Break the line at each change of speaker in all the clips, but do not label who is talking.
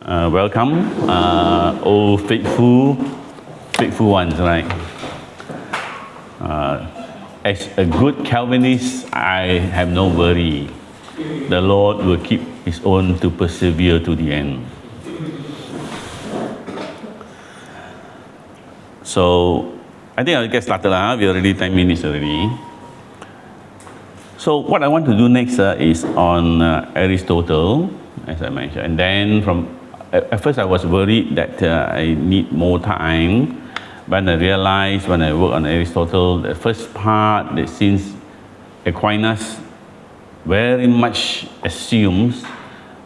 Welcome, all faithful ones, right? As a good Calvinist, I have no worry. The Lord will keep His own to persevere to the end. So, I think I'll get started. We're already 10 minutes already. So, what I want to do next is on Aristotle, as I mentioned, and then at first I was worried that I need more time, but I realized when I work on Aristotle, the first part, that since Aquinas very much assumes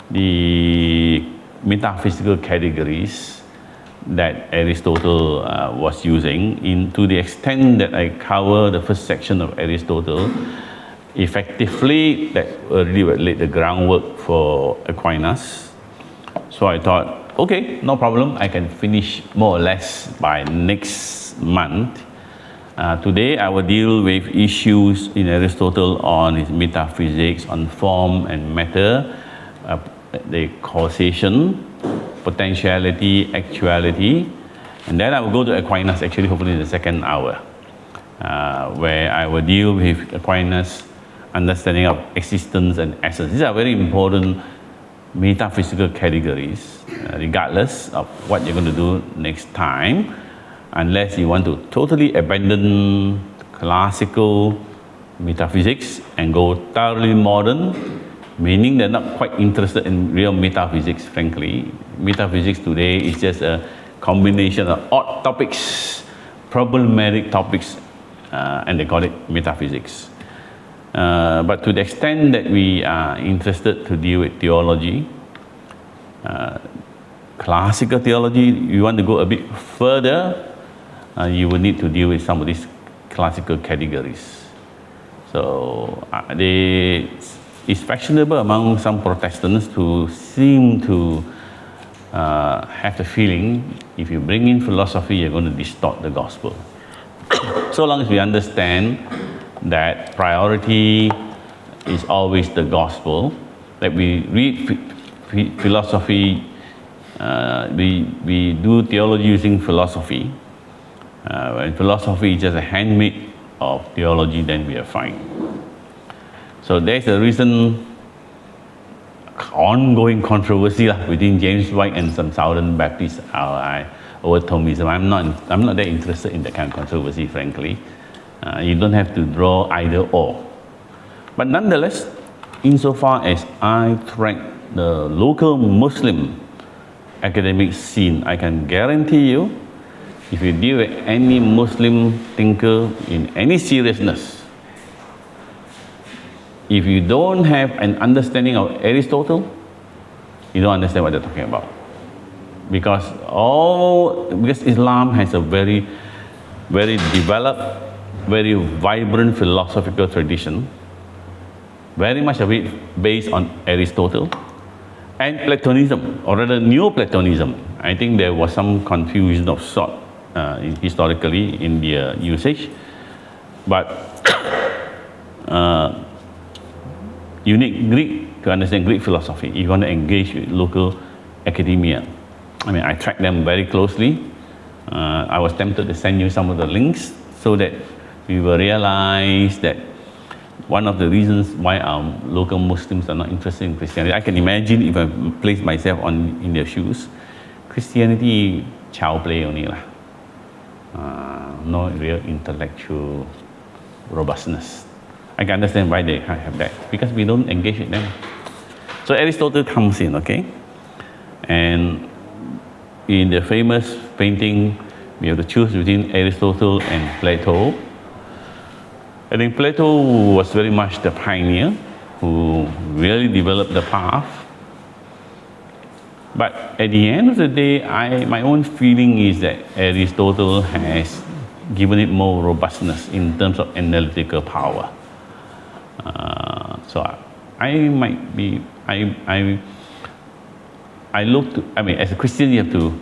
the metaphysical categories that Aristotle was using, to the extent that I cover the first section of Aristotle, effectively that already laid the groundwork for Aquinas. So I thought, okay, no problem, I can finish more or less by next month. Today I will deal with issues in Aristotle on his metaphysics, on form and matter, the causation, potentiality-actuality, and then I will go to Aquinas actually hopefully in the second hour, where I will deal with Aquinas' understanding of existence and essence. These are very important metaphysical categories, regardless of what you're going to do next time, unless you want to totally abandon classical metaphysics and go thoroughly modern, meaning they're not quite interested in real metaphysics, frankly. Metaphysics today is just a combination of odd topics, problematic topics, and they call it metaphysics. But to the extent that we are interested to deal with theology, classical theology, you want to go a bit further, you will need to deal with some of these classical categories. So it's fashionable among some Protestants to seem to have the feeling if you bring in philosophy, you're going to distort the gospel. So long as we understand that priority is always the gospel, that we read philosophy, we do theology using philosophy. When philosophy is just a handmaid of theology, then we are fine. So there's a reason, ongoing controversy between James White and some Southern Baptists over Thomism. I'm not that interested in that kind of controversy, frankly. You don't have to draw either or. But nonetheless, insofar as I track the local Muslim academic scene, I can guarantee you, if you deal with any Muslim thinker in any seriousness, if you don't have an understanding of Aristotle, you don't understand what they're talking about. Because Islam has a very, very developed, very vibrant philosophical tradition, very much of it based on Aristotle and Platonism, or rather Neoplatonism. I think there was some confusion of sort historically in their usage, but you need Greek to understand Greek philosophy if you want to engage with local academia. I mean, I track them very closely. I was tempted to send you some of the links so that we will realize that one of the reasons why our local Muslims are not interested in Christianity, I can imagine if I place myself in their shoes, Christianity child play only lah. No real intellectual robustness. I can understand why they have that, because we don't engage with them. So Aristotle comes in, okay? And in the famous painting, we have to choose between Aristotle and Plato. I think Plato was very much the pioneer who really developed the path. But at the end of the day, my own feeling is that Aristotle has given it more robustness in terms of analytical power. So I might be, I look to, I mean, as a Christian, you have to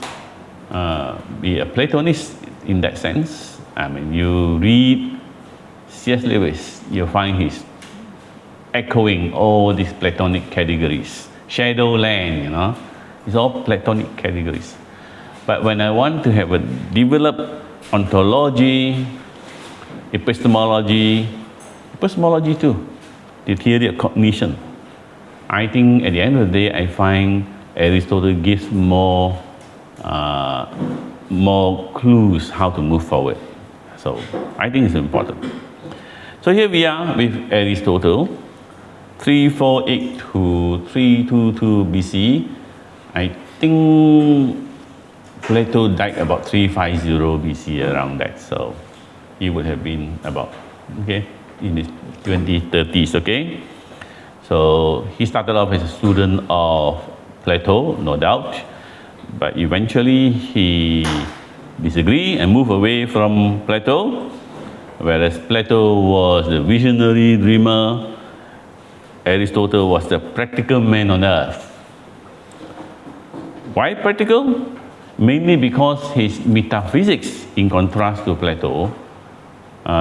be a Platonist in that sense. I mean, you read C.S. Lewis, you'll find he's echoing all these Platonic categories. Shadowland, It's all Platonic categories. But when I want to have a developed ontology, epistemology too, the theory of cognition, I think at the end of the day, I find Aristotle gives more clues how to move forward. So I think it's important. So here we are with Aristotle, 348 to 322 BC. I think Plato died about 350 BC, around that. So he would have been about, in his 2030s, So he started off as a student of Plato, no doubt, but eventually he disagreed and moved away from Plato, whereas Plato was the visionary dreamer, Aristotle was the practical man on earth. Why practical? Mainly because his metaphysics, in contrast to Plato,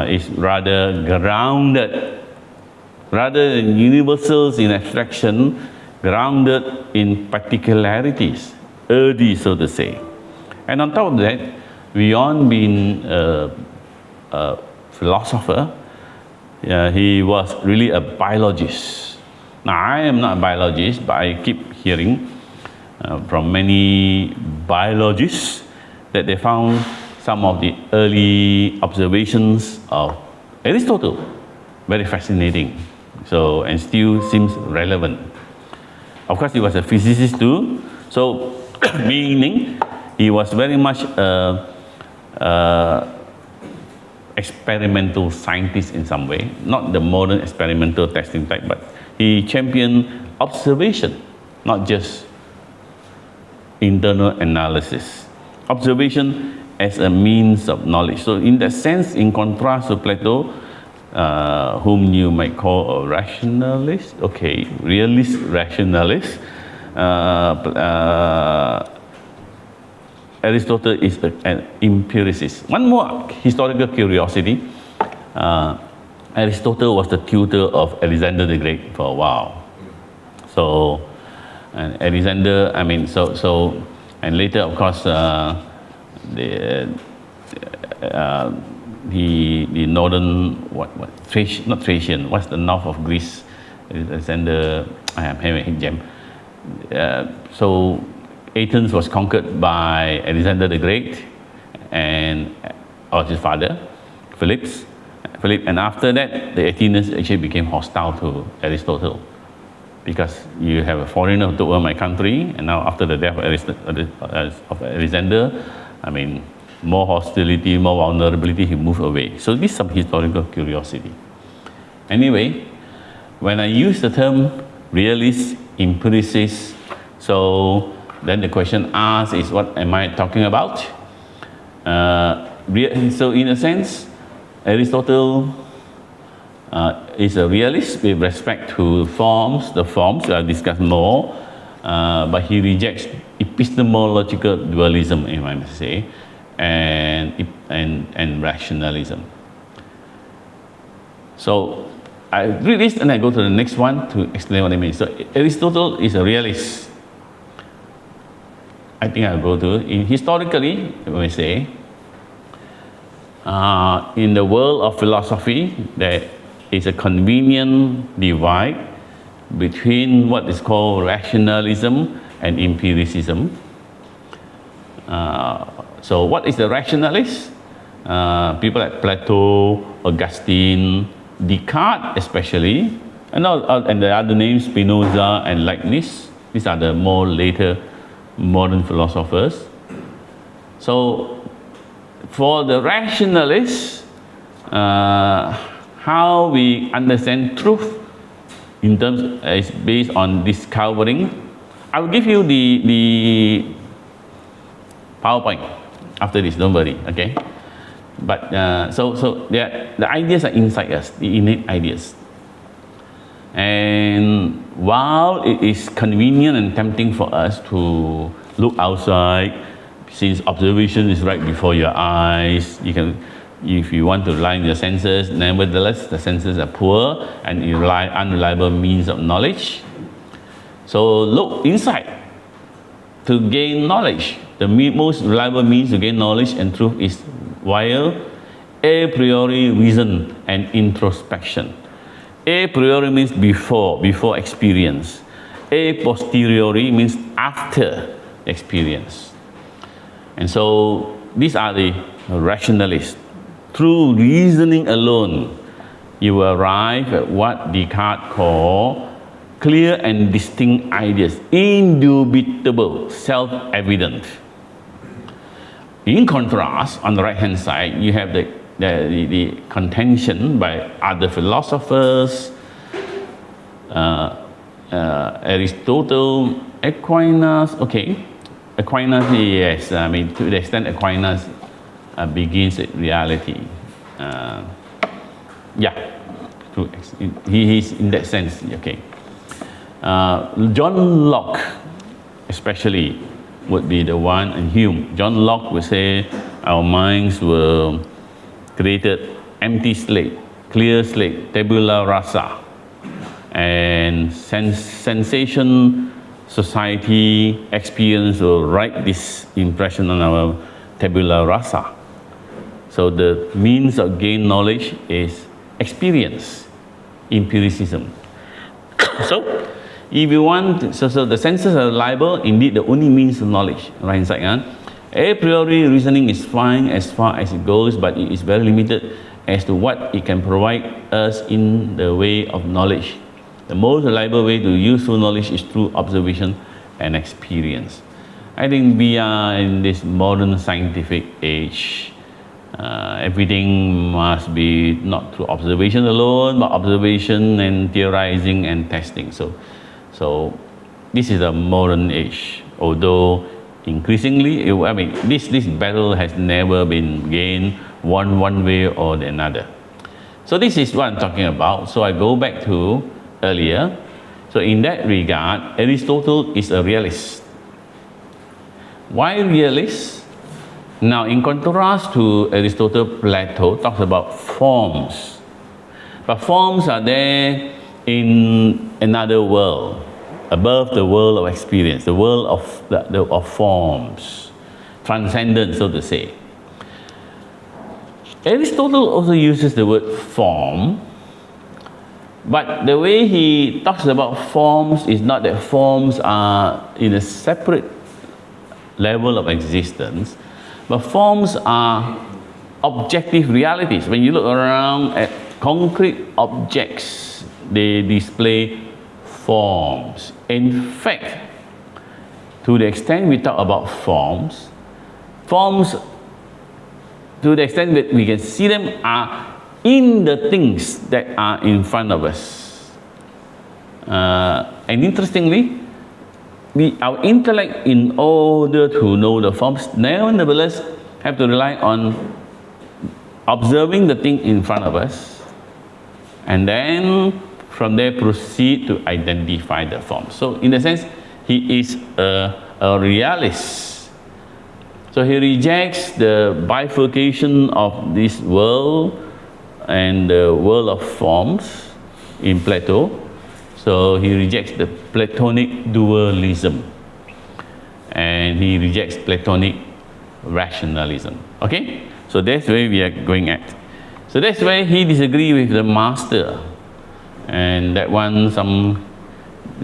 is rather grounded, rather than universals in abstraction, grounded in particularities, earthy, so to say. And on top of that, beyond being a philosopher, he was really a biologist. Now, I am not a biologist, but I keep hearing from many biologists that they found some of the early observations of Aristotle very fascinating. So, and still seems relevant. Of course, he was a physicist too. So, meaning he was very much experimental scientist in some way, not the modern experimental testing type, but he championed observation, not just internal analysis. Observation as a means of knowledge. So in that sense, in contrast to Plato, whom you might call a rationalist, realist rationalist, Aristotle is an empiricist. One more historical curiosity. Aristotle was the tutor of Alexander the Great for a while. So, and Alexander, and later, of course, the northern, not Thracian, what's the north of Greece? Alexander, I am having a gem. So, Athens was conquered by Alexander the Great or his father, Philip, and after that, the Athenians actually became hostile to Aristotle because you have a foreigner who took over my country, and now after the death of Alexander, more hostility, more vulnerability, he moved away. So this is some historical curiosity. Anyway, when I use the term realist, empiricist, so then the question asked is, what am I talking about? So in a sense, Aristotle is a realist with respect to the forms I'll discuss more, but he rejects epistemological dualism, if I must say, and rationalism. So I read this and I go to the next one to explain what I mean. So Aristotle is a realist. I think I'll go to historically, let me say, in the world of philosophy, there is a convenient divide between what is called rationalism and empiricism. So what is the rationalist? People like Plato, Augustine, Descartes especially, and the other names, Spinoza and Leibniz. These are the more later modern philosophers. So for the rationalists, how we understand truth in terms is based on discovering. I will give you the PowerPoint after this, don't worry, okay? But so the ideas are inside us, the innate ideas. And while it is convenient and tempting for us to look outside, since observation is right before your eyes, you can, if you want to rely on your senses, nevertheless the senses are poor and unreliable means of knowledge. So look inside. to gain knowledge. The most reliable means to gain knowledge and truth is via a priori reason and introspection. A priori means before experience. A posteriori means after experience. And so these are the rationalists. Through reasoning alone, you arrive at what Descartes called clear and distinct ideas, indubitable, self-evident. In contrast, on the right-hand side, you have the contention by other philosophers, Aristotle, Aquinas. Aquinas, yes, I mean, to the extent Aquinas begins at reality. He is in that sense, okay. John Locke, especially, would be the one, and Hume. John Locke would say our minds were created empty slate, clear slate, tabula rasa, and sensation, society, experience will write this impression on our tabula rasa. So the means of gain knowledge is experience, empiricism. So if you want, so the senses are reliable, indeed the only means of knowledge, right inside. A priori reasoning is fine as far as it goes, but it is very limited as to what it can provide us in the way of knowledge. The most reliable way to useful knowledge is through observation and experience. I think we are in this modern scientific age. Everything must be not through observation alone, but observation and theorizing and testing. So this is a modern age. Although increasingly, this battle has never been gained one way or the another. So this is what I'm talking about. So I go back to earlier. So in that regard, Aristotle is a realist. Why realist? Now, in contrast to Aristotle, Plato talks about forms. But forms are there in another world, above the world of experience, the world of forms, transcendent, so to say. Aristotle also uses the word form, but the way he talks about forms is not that forms are in a separate level of existence, but forms are objective realities. When you look around at concrete objects, they display forms. In fact, to the extent we talk about forms, to the extent that we can see them, are in the things that are in front of us. And interestingly, our intellect, in order to know the forms, nevertheless have to rely on observing the thing in front of us, and then from there proceed to identify the form. So in a sense, he is a realist. So he rejects the bifurcation of this world and the world of forms in Plato. So he rejects the Platonic dualism, and he rejects Platonic rationalism. Okay? So that's where we are going at. So that's where he disagrees with the master. And that one, some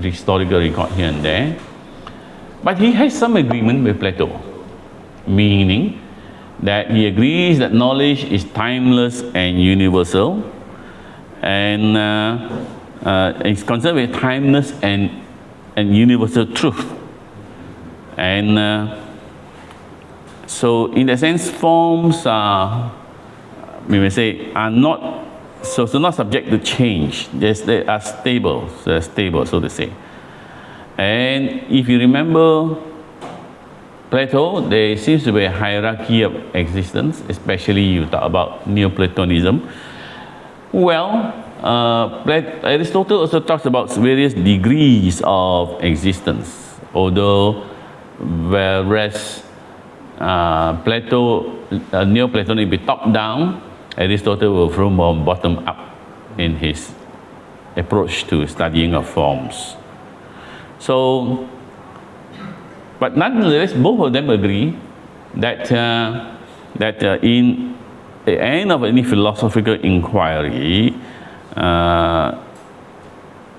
historical record here and there. But he has some agreement with Plato, meaning that he agrees that knowledge is timeless and universal, and is concerned with timeless and universal truth. And so in that sense, forms are, we may say, are not not subject to change. They are stable, so to say. And if you remember Plato, there seems to be a hierarchy of existence, especially you talk about Neoplatonism. Well, Aristotle also talks about various degrees of existence, although whereas Neoplatonic be top down, Aristotle will from bottom up in his approach to studying of forms. So But nonetheless, both of them agree that, in the end of any philosophical inquiry,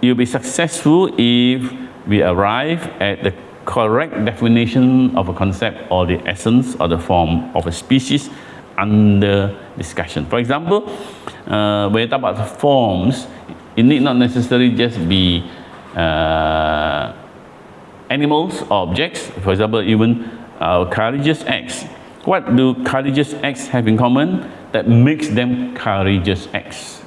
you'll be successful if we arrive at the correct definition of a concept or the essence or the form of a species under discussion. For example, when you talk about forms, it need not necessarily just be animals or objects. For example, even courageous acts. What do courageous acts have in common that makes them courageous acts?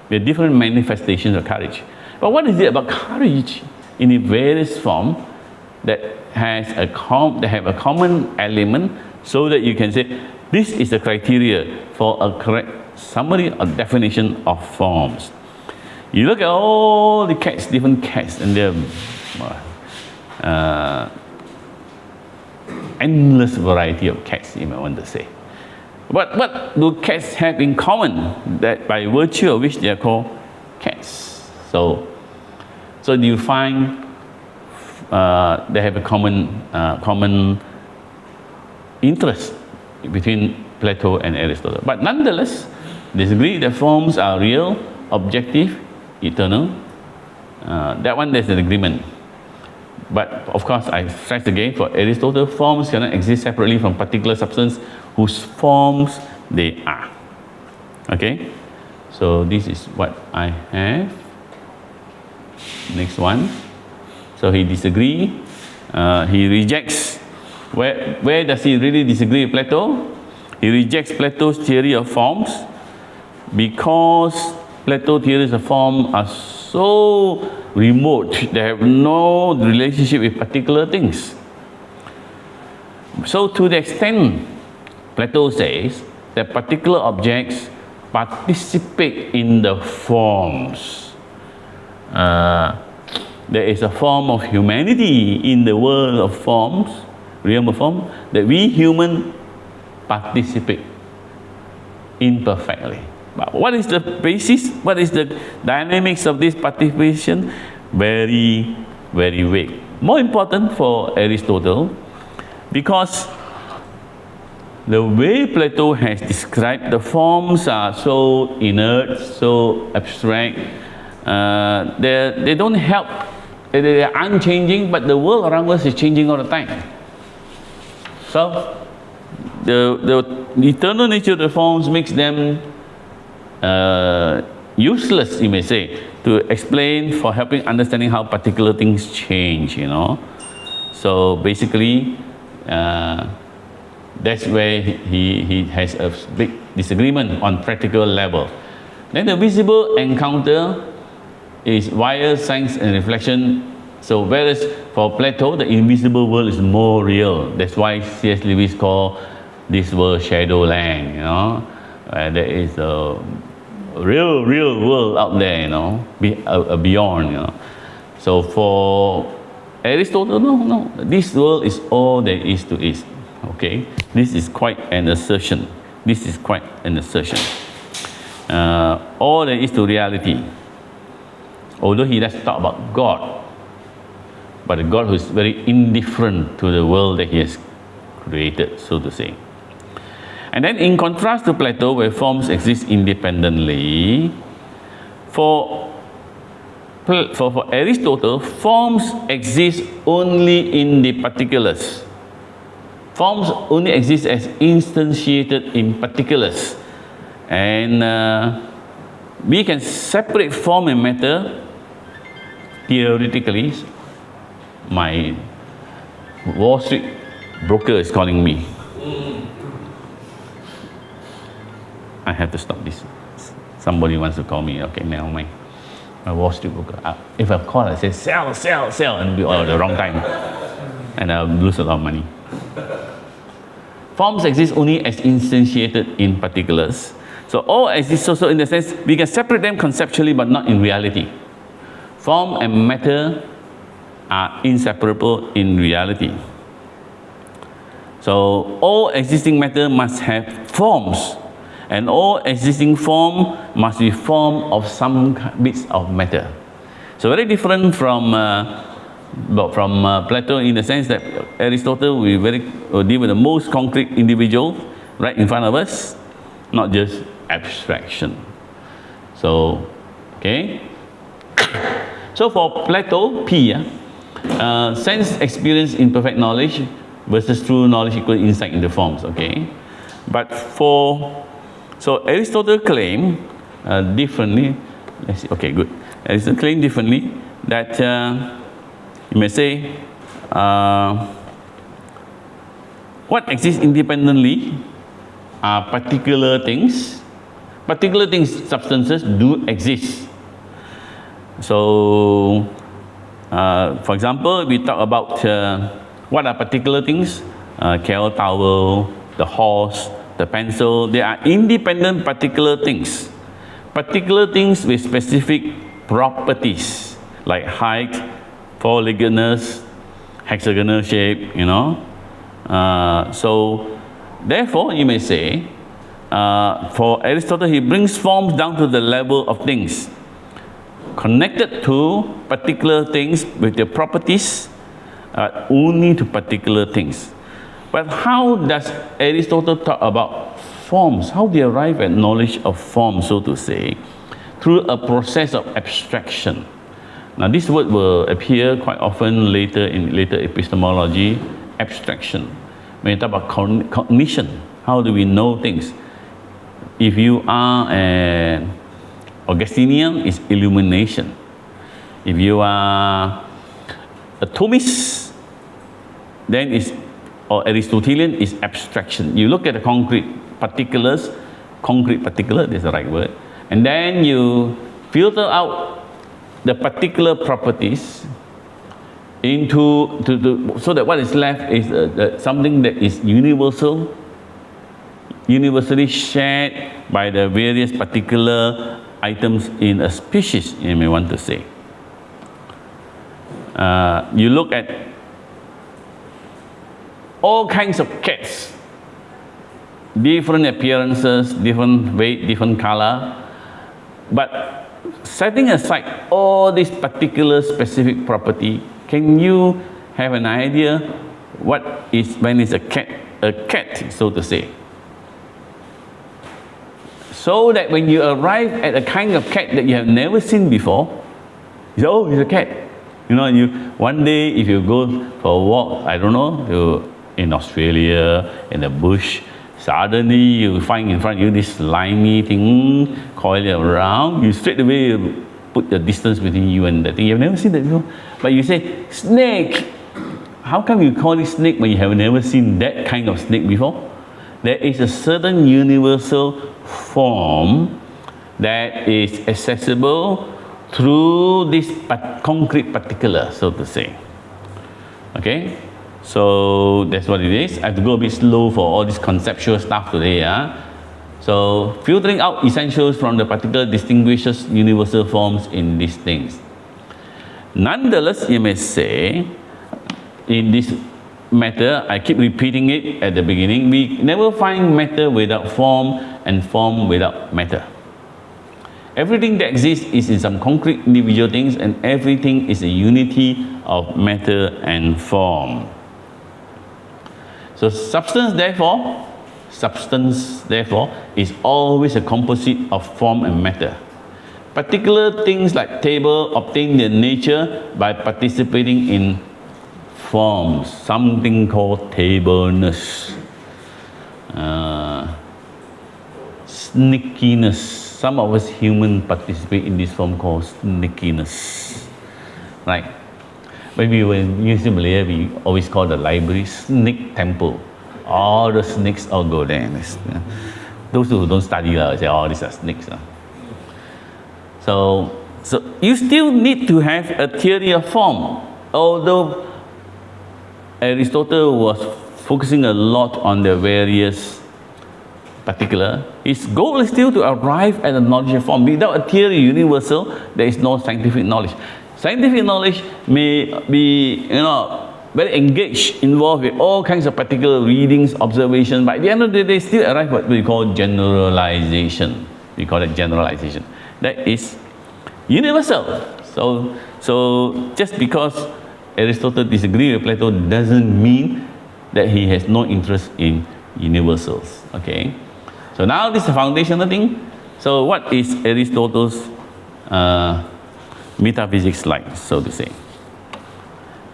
There are different manifestations of courage. But what is it about courage in its various forms that have a common element, so that you can say this is the criteria for a correct summary or definition of forms? You look at all the cats, different cats, and they're endless variety of cats, you might want to say. But what do cats have in common, that by virtue of which they are called cats? So do you find they have a common interest between Plato and Aristotle? But nonetheless, disagree that forms are real, objective, eternal. That one, there's an agreement. But of course, I stress again, for Aristotle, forms cannot exist separately from particular substance whose forms they are. Okay? So this is what I have. Next one. So he disagrees. He rejects. Where does he really disagree with Plato? He rejects Plato's theory of forms because Plato's theories of form are so remote. They have no relationship with particular things. So to the extent Plato says that particular objects participate in the forms, there is a form of humanity in the world of forms, realm of form, that we human participate imperfectly. But what is the basis? What is the dynamics of this participation? Very, very vague. More important for Aristotle, because the way Plato has described the forms are so inert, so abstract. They don't help. They are unchanging, but the world around us is changing all the time. So the eternal nature of the forms makes them useless, you may say, to explain for helping understanding how particular things change, you know. So basically, that's where he has a big disagreement on practical level. Then the visible encounter is via science and reflection. So whereas for Plato, the invisible world is more real. That's why C.S. Lewis called this world shadowland, you know. There is a real world out there, you know, beyond, you know. So for Aristotle, no, this world is all there is to it. Okay, this is quite an assertion. All there is to reality. Although he does talk about God, but a God who is very indifferent to the world that he has created, so to say. And then in contrast to Plato, where forms exist independently, for Aristotle, forms exist only in the particulars. Forms only exist as instantiated in particulars. And we can separate form and matter theoretically. My Wall Street broker is calling me. I have to stop this. Somebody wants to call me. Okay, never mind. My Wall Street broker. If I call, I say sell, and it'll be all at the wrong time, and I'll lose a lot of money. Forms exist only as instantiated in particulars. So all exists also in the sense we can separate them conceptually, but not in reality. Form and matter are inseparable in reality. So all existing matter must have forms, and all existing form must be form of some bits of matter. So very different from but from Plato, in the sense that Aristotle will deal with the most concrete individual right in front of us, not just abstraction. So, okay. So for Plato, P, sense experience in perfect knowledge versus true knowledge equal insight into forms, okay. But so Aristotle claimed differently, let's see, okay, good. Aristotle claimed differently that you may say what exists independently are particular things. Particular things, substances, do exist. So, for example, we talk about what are particular things? Kettle towel, the horse, the pencil. They are independent particular things. Particular things with specific properties, like height, four-leggedness, hexagonal shape, you know. So, therefore, you may say, for Aristotle, he brings forms down to the level of things, connected to particular things with their properties, only to particular things. But how does Aristotle talk about forms? How do you arrive at knowledge of form, so to say, through a process of abstraction? Now, this word will appear quite often later in later epistemology, abstraction. When you talk about cognition, how do we know things? If you are an Augustinian, it's illumination. If you are a Thomist, then it's, or Aristotelian, is abstraction. You look at the concrete particular, that's the right word, and then you filter out the particular properties into so that what is left is something that is universally shared by the various particular items in a species, you may want to say. You look at all kinds of cats, different appearances, different weight, different color, but setting aside all these particular specific property, can you have an idea what is, when is a cat, so to say? So that when you arrive at a kind of cat that you have never seen before, you say, oh, it's a cat. You know, one day if you go for a walk, I don't know, in Australia, in the bush, suddenly you find in front of you this slimy thing coiling around, you straight away put the distance between you and that thing. You've never seen that before. But you say, snake. How come you call it snake when you have never seen that kind of snake before? There is a certain universal form that is accessible through this concrete particular, so to say. Okay? So that's what it is. I have to go a bit slow for all this conceptual stuff today. So filtering out essentials from the particular distinguishes universal forms in these things. Nonetheless, you may say, in this matter, I keep repeating it at the beginning, we never find matter without form and form without matter. Everything that exists is in some concrete individual things, and everything is a unity of matter and form. So substance therefore is always a composite of form and matter. Particular things like table obtain their nature by participating in forms, something called tableness, sneakiness. Some of us humans participate in this form called sneakiness. Right? When we were in New Zealand, Malaya, we always call the library snake temple. All the snakes all go there. Those who don't study say, oh, these are snakes. So you still need to have a theory of form. Although Aristotle was focusing a lot on the various particular, his goal is still to arrive at a knowledge of form. Without a theory universal, there is no scientific knowledge. Scientific knowledge may be, very engaged, involved with all kinds of particular readings, observations, but at the end of the day, still arrive at what we call generalization. We call it generalization. That is universal. So just because Aristotle disagrees with Plato doesn't mean that he has no interest in universals. Okay, so now this is the foundational thing. So what is Aristotle's metaphysics like, so to say?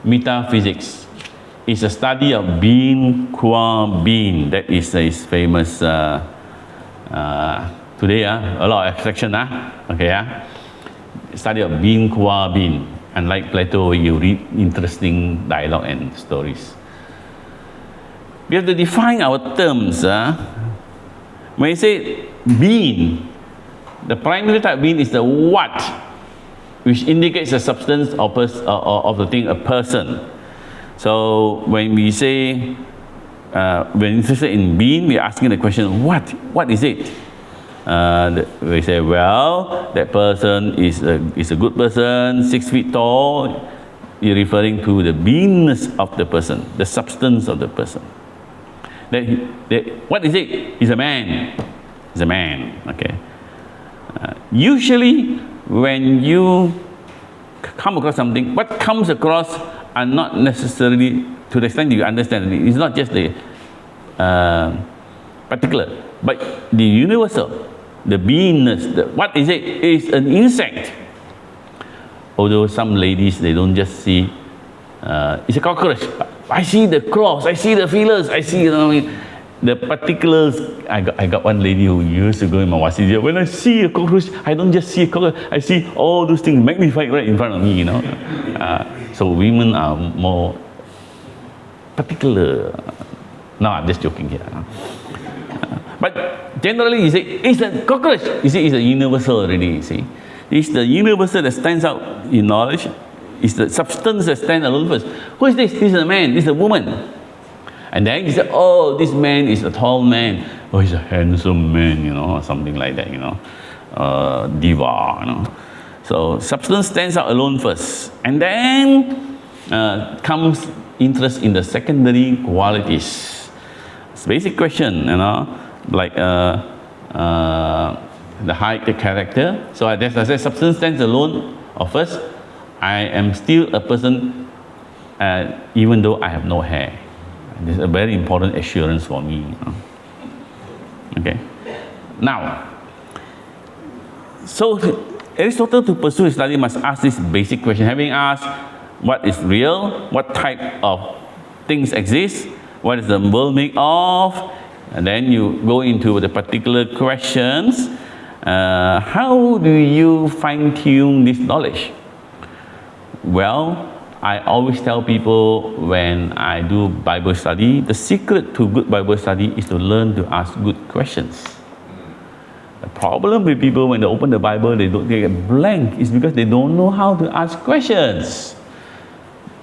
Metaphysics is a study of being qua being. That is his famous today a lot of abstraction okay study of being qua being. Unlike Plato, you read interesting dialogue and stories. We have to define our terms. When you say being, the primary type of being is the what, which indicates the substance of the thing, a person. So when we say, when interested in being, we're asking the question, what is it? We say, well, that person is a good person, 6 feet tall. You're referring to the beingness of the person, the substance of the person. What is it? He's a man. He's a man. Okay. Usually, when you come across something, what comes across are not necessarily, to the extent you understand it, it's not just the particular, but the universal, the beingness. What is it? It's an insect. Although some ladies, they don't just see, it's a cockroach. I see the claws, I see the feelers, I see, the particulars. I got one lady who used to go in my Wasidia. When I see a cockroach, I don't just see a cockroach, I see all those things magnified right in front of me, So women are more particular. No, I'm just joking here. But generally, you say, it's a cockroach. You see, it's a universal already, you see. It's the universal that stands out in knowledge. It's the substance that stands alone first. Who is this? This is a man, this is a woman. And then you say, oh, this man is a tall man. Oh, he's a handsome man, or something like that, diva, So substance stands out alone first. And then comes interest in the secondary qualities. It's a basic question, like the height, the character. So as I said, substance stands alone, or first, I am still a person even though I have no hair. This is a very important assurance for me. Okay. Now, so Aristotle, to pursue his study, must ask this basic question. Having asked what is real, what type of things exist, what is the world made of, and then you go into the particular questions. How do you fine-tune this knowledge? Well, I always tell people when I do Bible study, the secret to good Bible study is to learn to ask good questions. The problem with people when they open the Bible, they get blank, is because they don't know how to ask questions.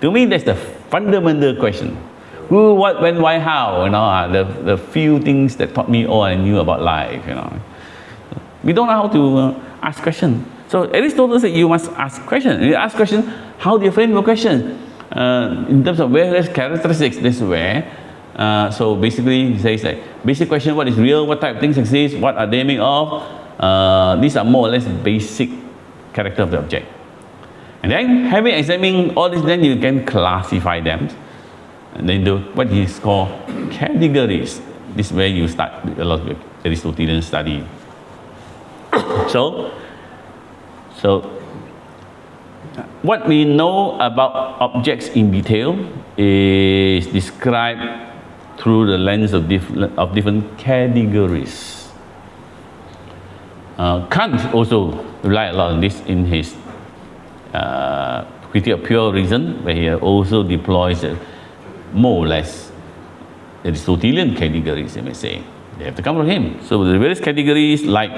To me, that's the fundamental question. Who, what, when, why, how, the few things that taught me all I knew about life, We don't know how to ask questions. So Aristotle said you must ask questions. You ask questions, how do you frame your question? In terms of various characteristics, this is where. So basically, he says that basic question: what is real? What type of things exist? What are they made of? These are more or less basic character of the object. And then, having examined all this, then you can classify them. And then do what is called categories. This is where you start a lot of Aristotelian study. So, what we know about objects in detail is described through the lens of different categories. Kant also relied a lot on this in his Critique of Pure Reason, where he also deploys more or less Aristotelian categories, you may say. They have to come from him. So the various categories like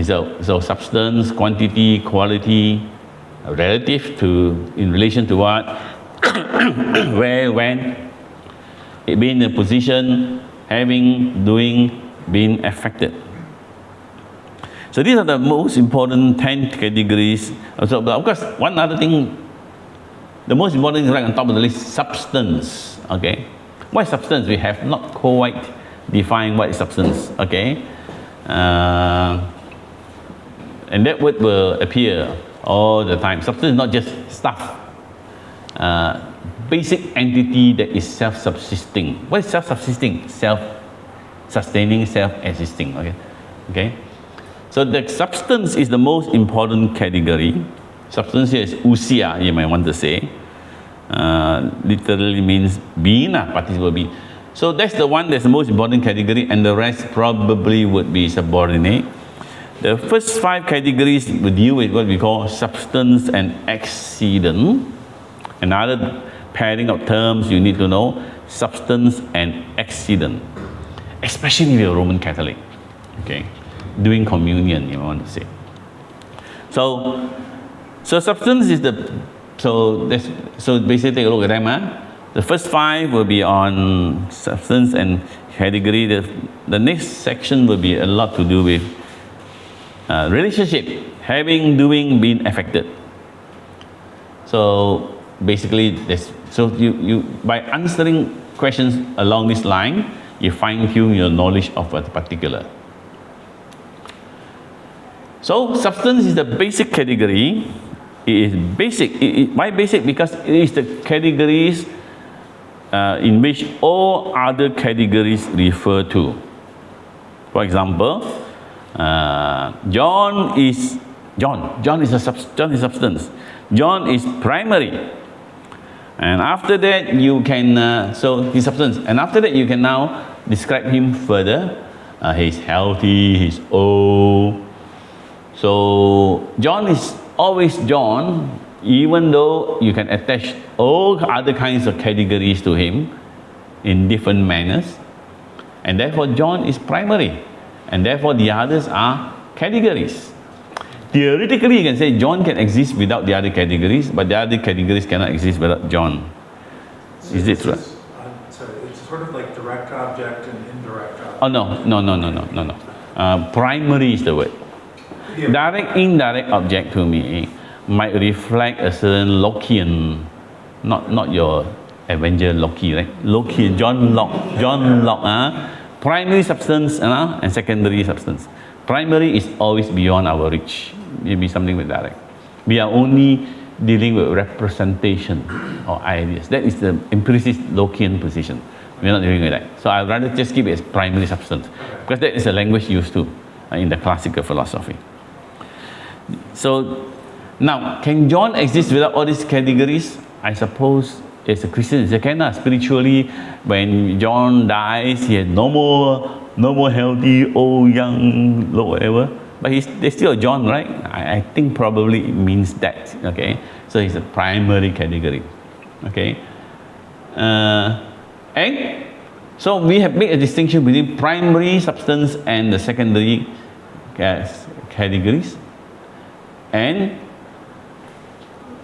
so substance, quantity, quality, relative to, in relation to what, where, when, it being in a position, having, doing, being affected. So these are the most important 10 categories. So, but of course, one other thing, the most important thing right on top of the list, substance. Okay, what is substance? We have not quite defined what is substance. Okay, and that word will appear all the time. Substance is not just stuff. basic entity that is self-subsisting. What is self-subsisting? Self-sustaining, self-existing. Okay. So the substance is the most important category. Substance here is usia, you might want to say. Literally means being, participle being. So that's the one that's the most important category, and the rest probably would be subordinate. The first 5 categories would deal with what we call substance and accident. Another pairing of terms you need to know, substance and accident. Especially if you're a Roman Catholic, okay? Doing communion, you want to say. So substance is so basically take a look at them. The first 5 will be on substance and category. The next section will be a lot to do with relationship, having, doing, being affected. So basically, you by answering questions along this line, you fine-tune your knowledge of a particular. So substance is the basic category. It is basic. Why basic? Because it is the categories in which all other categories refer to. For example, John is substance. John is primary. And after that, you can, so his substance. And after that, you can now describe him further. He's healthy, he's old. So John is always John, even though you can attach all other kinds of categories to him in different manners. And therefore, John is primary. And therefore, the others are categories. Theoretically, you can say John can exist without the other categories, but the other categories cannot exist without John. Is it true?
Sorry, it's sort of like direct object and indirect object.
Oh, no. Primary is the word.
Yeah.
Direct, indirect object to me might reflect a certain Lockean, not your Avenger Loki, right? Lockean, John Locke. Primary substance and secondary substance. Primary is always beyond our reach. Maybe something with direct. We are only dealing with representation or ideas. That is the empiricist Lockean position. We are not dealing with that. So I'd rather just keep it as primary substance, because that is the language used to in the classical philosophy. So now, can John exist without all these categories? I suppose as a Christian, spiritually, when John dies, he has no more healthy, old, young, low, whatever. But there's still a John, right? I think probably it means that, okay? So he's a primary category, okay? And so we have made a distinction between primary substance and the secondary categories. And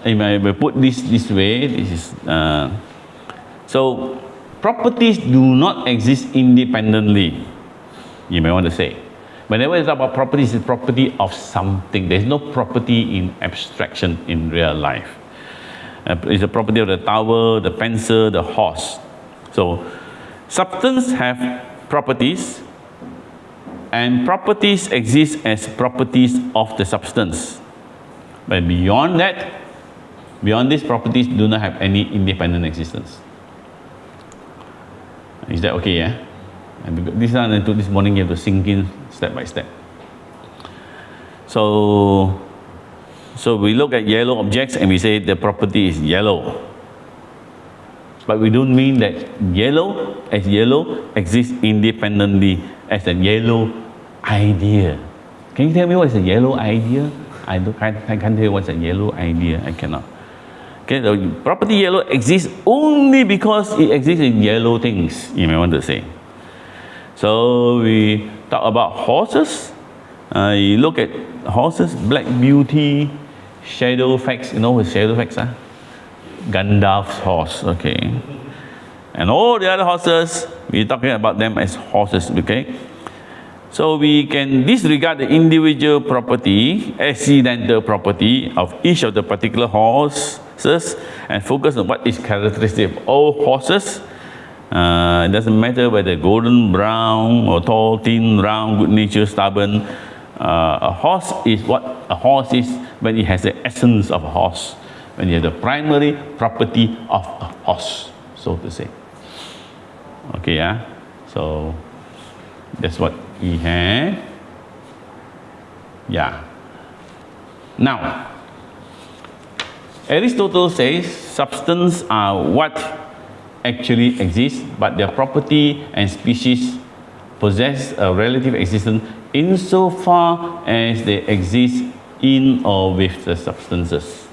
if I will put this way, this is so properties do not exist independently, you may want to say. Whenever it's about properties, it's property of something. There's no property in abstraction in real life. It's a property of the tower, the pencil, the horse. So substance have properties, and properties exist as properties of the substance. But beyond these properties do not have any independent existence. Is that okay, yeah? This morning you have to sink in step by step. So we look at yellow objects and we say the property is yellow. But we don't mean that yellow exists independently as a yellow idea. Can you tell me what is a yellow idea? I can't tell you what's a yellow idea. I cannot. Okay, the property yellow exists only because it exists in yellow things, you may want to say. So we talk about horses. You look at horses, Black Beauty, Shadowfax. You know what Shadowfax are? Gandalf's horse, okay. And all the other horses, we're talking about them as horses, okay. So we can disregard the individual property, accidental property of each of the particular horses and focus on what is characteristic of all horses. It doesn't matter whether golden brown or tall, thin, round, good-natured, stubborn. A horse is what a horse is when it has the essence of a horse. when you have the primary property of a horse, so to say. Okay, yeah. So that's what we have. Yeah. Now, Aristotle says substance are what actually exists, but their property and species possess a relative existence insofar as they exist in or with the substances.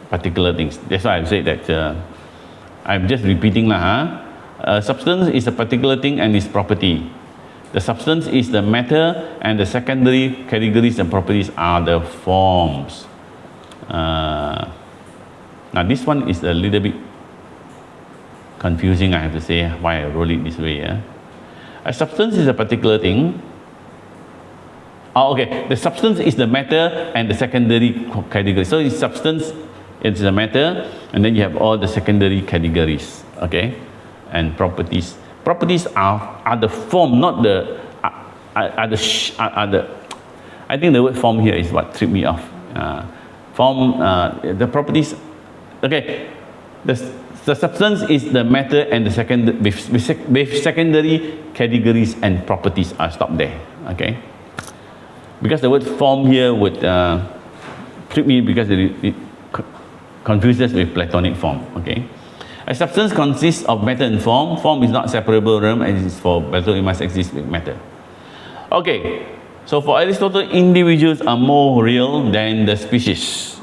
Particular things. That's why I've said that I'm just repeating lah. Substance is a particular thing and its property. The substance is the matter, and the secondary categories and properties are the forms. Now this one is a little bit confusing, I have to say, why I wrote it this way. A substance is a particular thing. Okay, the substance is the matter and the secondary categories. So it's substance, it's the matter, and then you have all the secondary categories, okay, and properties. Properties are the form, not the I think the word form here is what tripped me off. Form, the properties, okay, the substance is the matter and the with secondary categories and properties. I'll stop there, okay, because the word form here would trip me because it confuses with Platonic form, okay. A substance consists of matter and form. Form is not separable realm, and it's for Plato, it must exist with matter. Okay, so for Aristotle, individuals are more real than the species.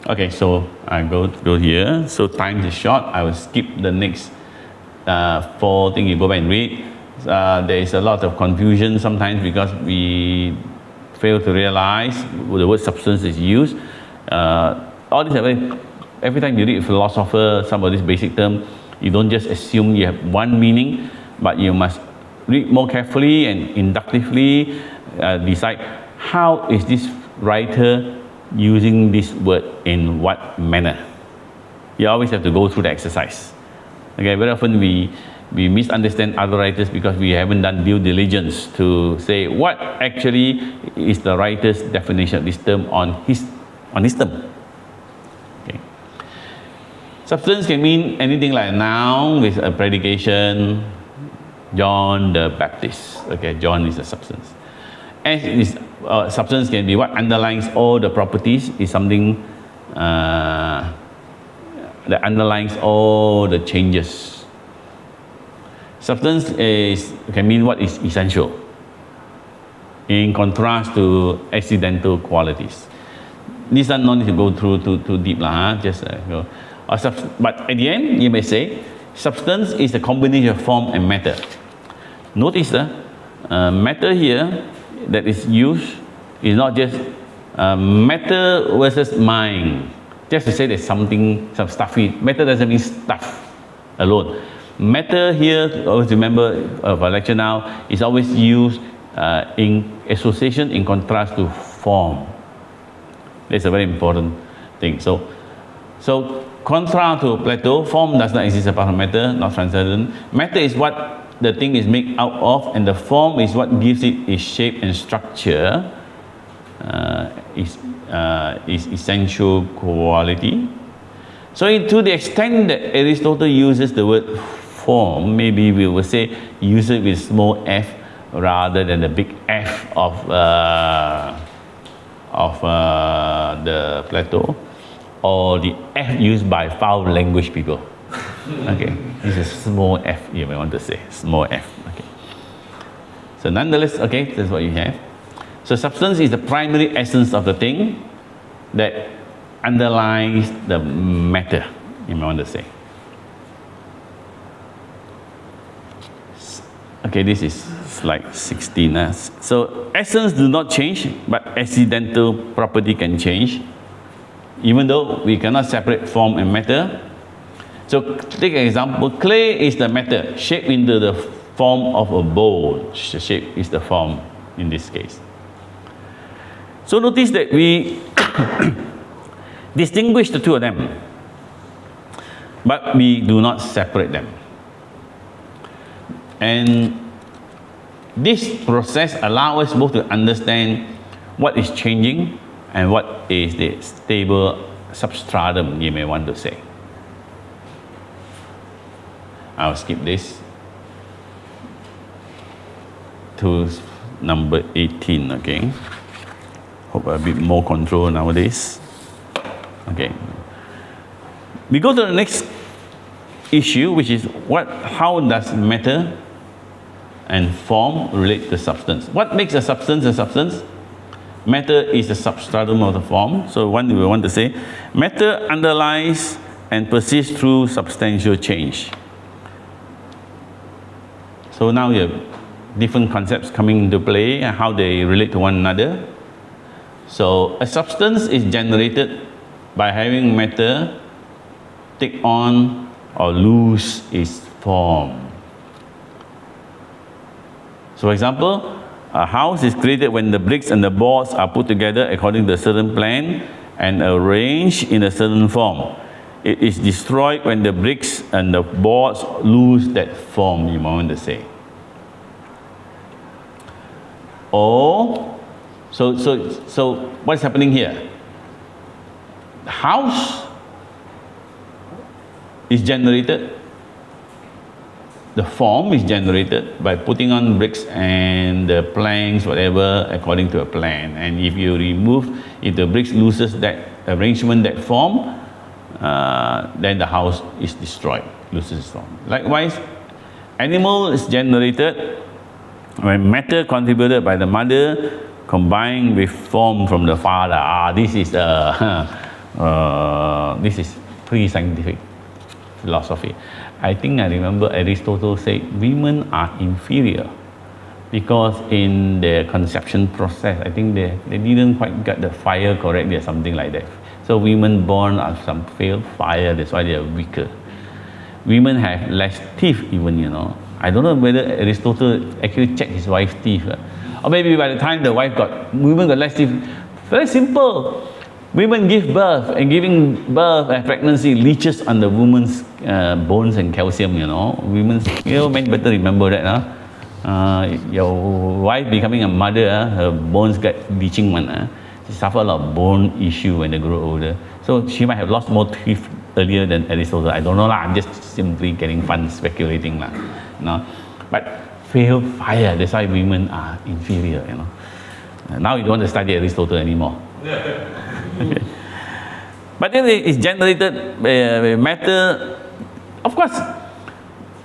Okay, so I go here. So time is short. I will skip the next 4 things. You go back and read. There is a lot of confusion sometimes because we fail to realize the word substance is used. All this, every time you read a philosopher, some of these basic terms, you don't just assume you have one meaning, but you must read more carefully and inductively decide how is this writer using this word in what manner. You always have to go through the exercise. Okay, very often we misunderstand other writers because we haven't done due diligence to say what actually is the writer's definition of this term on his term. Okay. Substance can mean anything like a noun with a predication. John the Baptist. Okay, John is a substance. And substance can be what underlines all the properties, is something that underlines all the changes. Substance can mean what is essential, in contrast to accidental qualities. This one no need to go through too deep lah. Just go. But at the end, you may say, substance is a combination of form and matter. Notice the matter here that is used is not just matter versus mind. Just to say there's something, some stuffy. Matter doesn't mean stuff alone. Matter here, always remember of our lecture now, is always used in association in contrast to form. That's a very important thing. So contra to Plato, form does not exist apart from matter, not transcendent. Matter is what the thing is made out of, and the form is what gives it its shape and structure, its essential quality. So to the extent that Aristotle uses the word form, maybe we will say use it with small f rather than the big F of the Plato, or the F used by foul language people. Okay, this is small f, you may want to say, small f. Okay. So nonetheless, okay, that's what you have. So substance is the primary essence of the thing that underlies the matter, you may want to say. Okay, this is slide 16. So essence do not change, but accidental property can change, even though we cannot separate form and matter. So take an example, clay is the matter, shaped into the form of a bowl. The shape is the form in this case. So notice that we distinguish the two of them, but we do not separate them. And this process allows us both to understand what is changing and what is the stable substratum, you may want to say. I'll skip this to number 18, okay. Hope a bit more control nowadays. Okay. We go to the next issue, which is how does matter and form relate to substance? What makes a substance a substance? Matter is the substratum of the form. So one we want to say, matter underlies and persists through substantial change. So now you have different concepts coming into play and how they relate to one another. So a substance is generated by having matter take on or lose its form. So for example, a house is created when the bricks and the boards are put together according to a certain plan and arranged in a certain form. It is destroyed when the bricks and the boards lose that form, you might want to say. Or, so what's happening here? The house is generated, the form is generated by putting on bricks and the planks, whatever, according to a plan. And if the bricks loses that arrangement, that form, then the house is destroyed, loses its form. Likewise, animal is generated when matter contributed by the mother combined with form from the father. This is pre-scientific philosophy. I think I remember Aristotle said women are inferior because in their conception process, I think they didn't quite get the fire correctly or something like that. So women born of some failed fire, that's why they are weaker. Women have less teeth even, you know. I don't know whether Aristotle actually checked his wife's teeth. Or maybe by the time the women got less teeth. Very simple. Women give birth, and giving birth and pregnancy leaches on the woman's bones and calcium, you know. Men better remember that. Your wife becoming a mother, her bones get leaching one. She suffer a lot of bone issue when they grow older. So she might have lost more teeth earlier than Aristotle. I don't know lah. I'm just simply getting fun speculating lah. You know. But fail fire, that's why women are inferior, you know. Now you don't want to study Aristotle anymore. Okay. But then it's generated matter. Of course,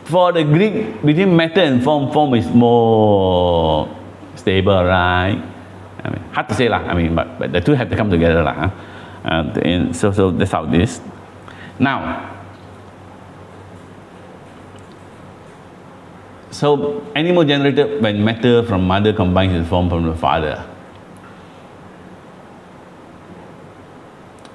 for the Greek, between matter and form is more stable, right? I mean, hard to say lah. I mean, but the two have to come together lah. So that's how it is. Now, so animal generated when matter from mother combines with form from the father.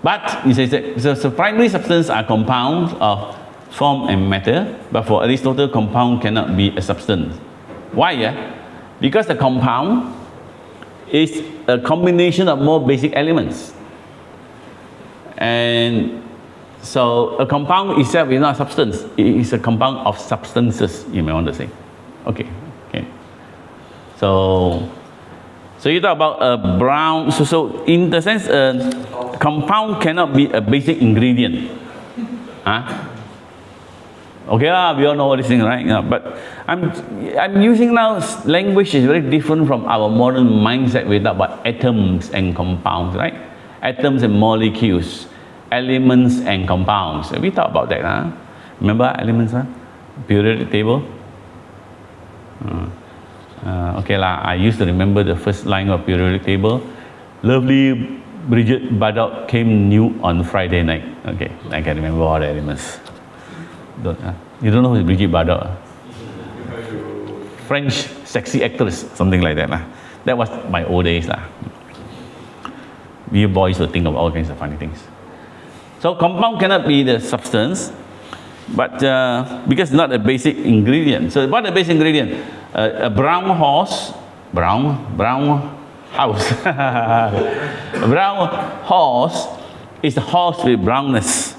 But you say so primary substance are compounds of form and matter, but for Aristotle, compound cannot be a substance. Why? Because the compound is a combination of more basic elements. And so a compound itself is not a substance. It is a compound of substances, you may want to say. Okay. So you talk about a brown, so in the sense, compound cannot be a basic ingredient. Okay lah, we all know all these things, right? Yeah, but I'm using now language is very different from our modern mindset. We talk about atoms and compounds, right? Atoms and molecules, elements and compounds. We talk about that. Remember elements? Periodic table. Okay lah, I used to remember the first line of periodic table. Lovely Bridget Bardot came new on Friday night. Okay, I can remember all the elements. You don't know who is Brigitte Bardot? French sexy actress, something like that. That was my old days. We boys would think of all kinds of funny things. So compound cannot be the substance, but because it's not a basic ingredient. So what is a basic ingredient? A brown horse, brown house. A brown horse is a horse with brownness,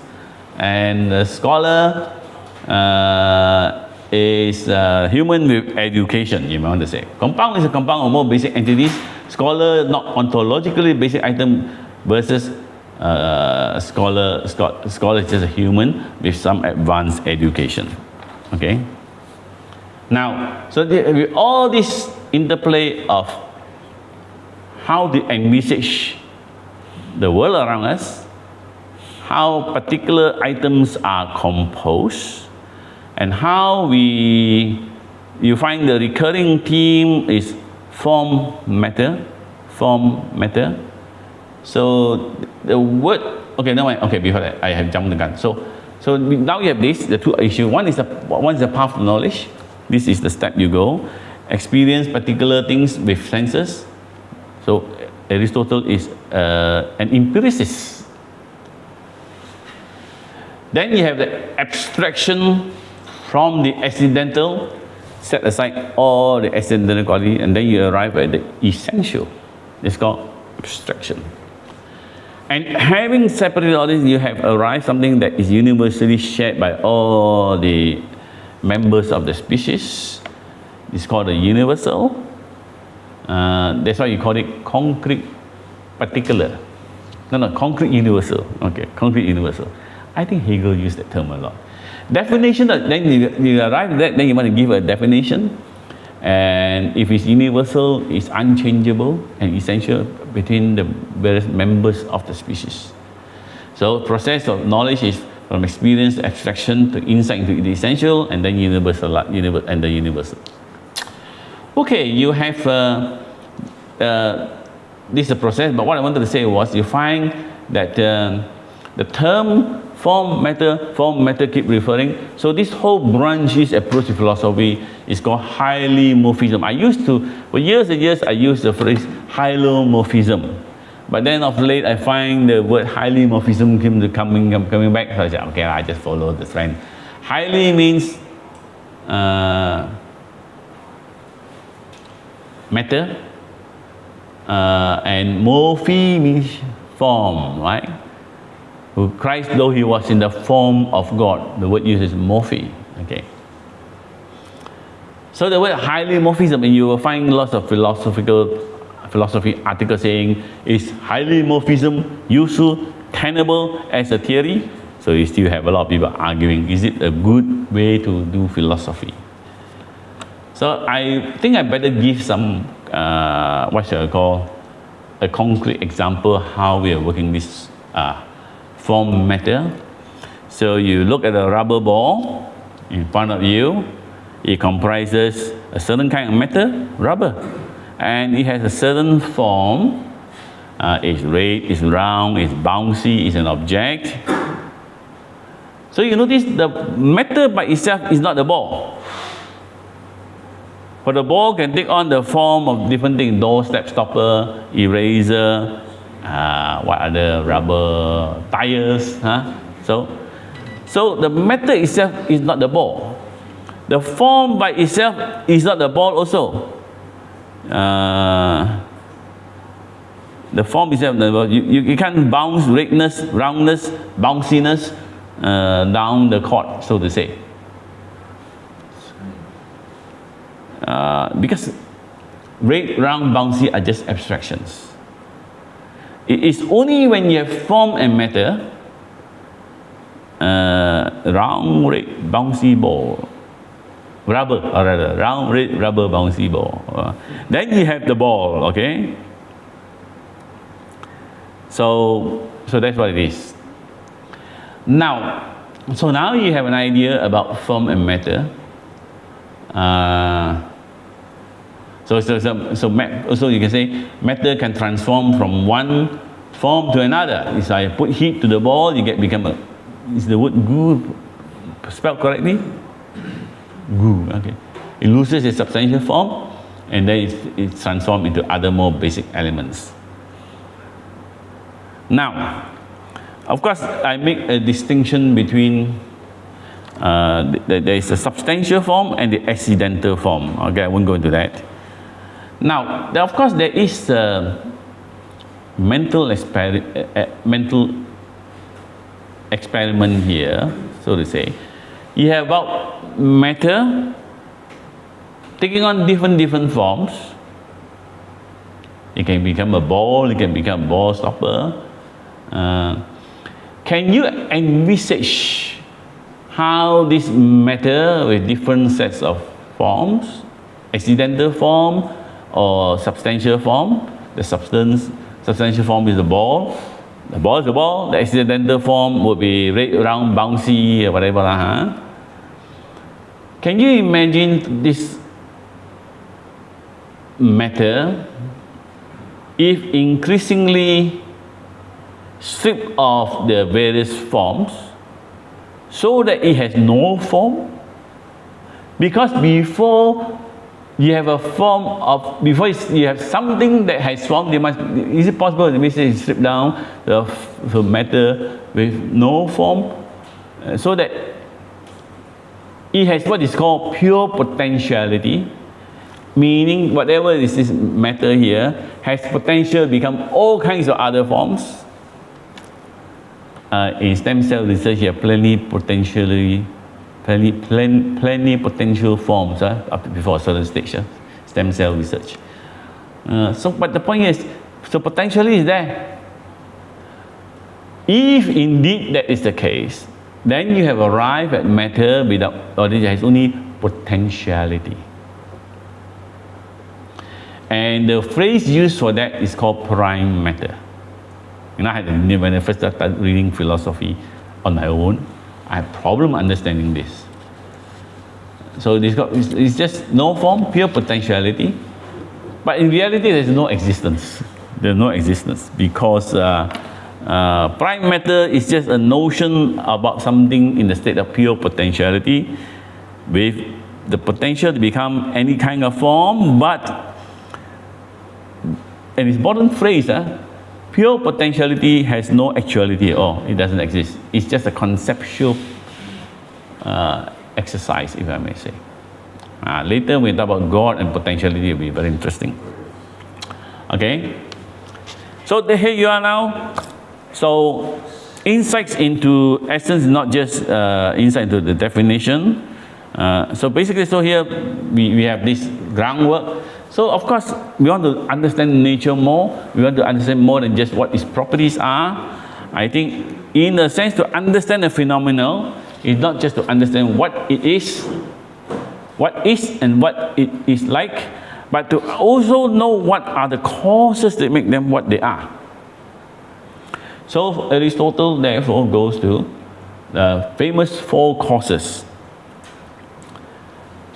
and the scholar is human with education, you might want to say. Compound is a compound of more basic entities scholar not ontologically basic item versus scholar is just a human with some advanced education. Okay. Now, so with all this interplay of how to envisage the world around us, how particular items are composed, and how you find the recurring theme is form matter. So the word, okay, no, okay, before that, I have jumped the gun. So now you have the two issues. One is the path to knowledge. This is the step you go. Experience particular things with senses. So Aristotle is an empiricist. Then you have the abstraction from the accidental, set aside all the accidental quality, and then you arrive at the essential. It's called abstraction. And having separated all this, you have arrived something that is universally shared by all the members of the species. It's called the universal. That's why you call it concrete particular. No, concrete universal. Okay, concrete universal. I think Hegel used that term a lot. Definition, then you arrive at that, then you want to give a definition. And if it's universal, it's unchangeable and essential between the various members of the species. So process of knowledge is from experience to abstraction to insight into the essential, and then universal and the universal. Okay, you have this is a process, but what I wanted to say was you find that the term form matter keep referring. So this whole branch, this approach to philosophy is called Hylomorphism. I used to, for years and years, I used the phrase Hylomorphism. But then of late, I find the word Hylomorphism coming back. So I said, okay, I just follow the trend. Hyly means matter, and morphe means form, right? Who Christ, though he was in the form of God, the word used is morphe. Okay. So the word Hylomorphism, and you will find lots of philosophy articles saying, is Hylomorphism useful, tenable as a theory? So you still have a lot of people arguing, is it a good way to do philosophy? So I think I better give some, what shall I call, a concrete example how we are working this form matter. So you look at a rubber ball in front of you. It comprises a certain kind of matter, rubber, and it has a certain form. It's red, it's round, it's bouncy, it's an object. So you notice the matter by itself is not the ball. But the ball can take on the form of different things: doorstep stopper, eraser, what other rubber, tires. So the matter itself is not the ball. The form by itself is not the ball also. The form itself, you can't bounce redness, roundness, bounciness down the court, so to say. Because red, round, bouncy are just abstractions. It is only when you have form and matter, round, red, bouncy ball, rubber, or rather, round, red, rubber, bouncy ball. Then you have the ball, okay? So that's what it is. Now you have an idea about form and matter. So you can say matter can transform from one form to another. If I put heat to the ball, is the word goo spelled correctly? Goo, okay. It loses its substantial form, and then it's transformed into other more basic elements. Now, of course, I make a distinction between there is a substantial form and the accidental form. Okay, I won't go into that. Now, of course, there is a mental experiment here, so to say. You have about matter taking on different forms, It can become a ball, it can become a ball stopper. Can you envisage how this matter with different sets of forms, accidental form or substantial form? The substantial form is the ball. The ball is the ball. The accidental form would be round, bouncy, or whatever. Can you imagine this matter if increasingly stripped of the various forms so that it has no form? Because before you have a form of, before you have something that has form, is it possible to basically strip down the matter with no form so that it has what is called pure potentiality, meaning whatever is this matter here has potential to become all kinds of other forms. In stem cell research, you have plenty potential forms up before a certain stage, stem cell research. But the point is, so potentially is there. If indeed that is the case, then you have arrived at matter without, or it has only potentiality. And the phrase used for that is called prime matter. When I first started reading philosophy on my own, I have problem understanding this. So it's just no form, pure potentiality. But in reality, there's no existence. There's no existence because prime matter is just a notion about something in the state of pure potentiality with the potential to become any kind of form, but an important phrase, pure potentiality has no actuality at all. It doesn't exist. It's just a conceptual exercise, if I may say. Later, when we talk about God and potentiality, it will be very interesting. Okay? So here you are now. So insights into essence is not just insight into the definition. So basically, so here we have this groundwork. So of course, we want to understand nature more. We want to understand more than just what its properties are. I think in a sense to understand a phenomenon is not just to understand what it is and what it is like, but to also know what are the causes that make them what they are. So Aristotle therefore goes to the famous four causes.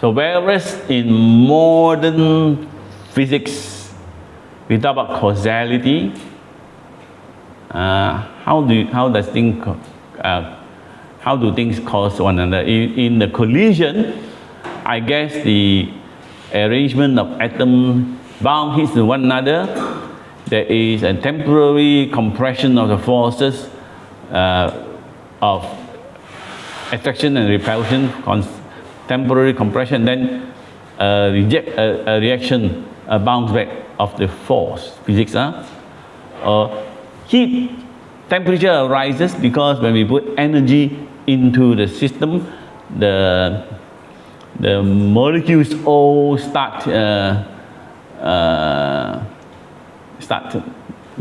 So whereas in modern physics we talk about causality, how do things cause one another? In the collision, I guess the arrangement of atoms bound hits to one another. There is a temporary compression of the forces of attraction and repulsion, temporary compression, then a reaction, a bounce back of the force, physics. Heat, temperature rises because when we put energy into the system, the molecules all start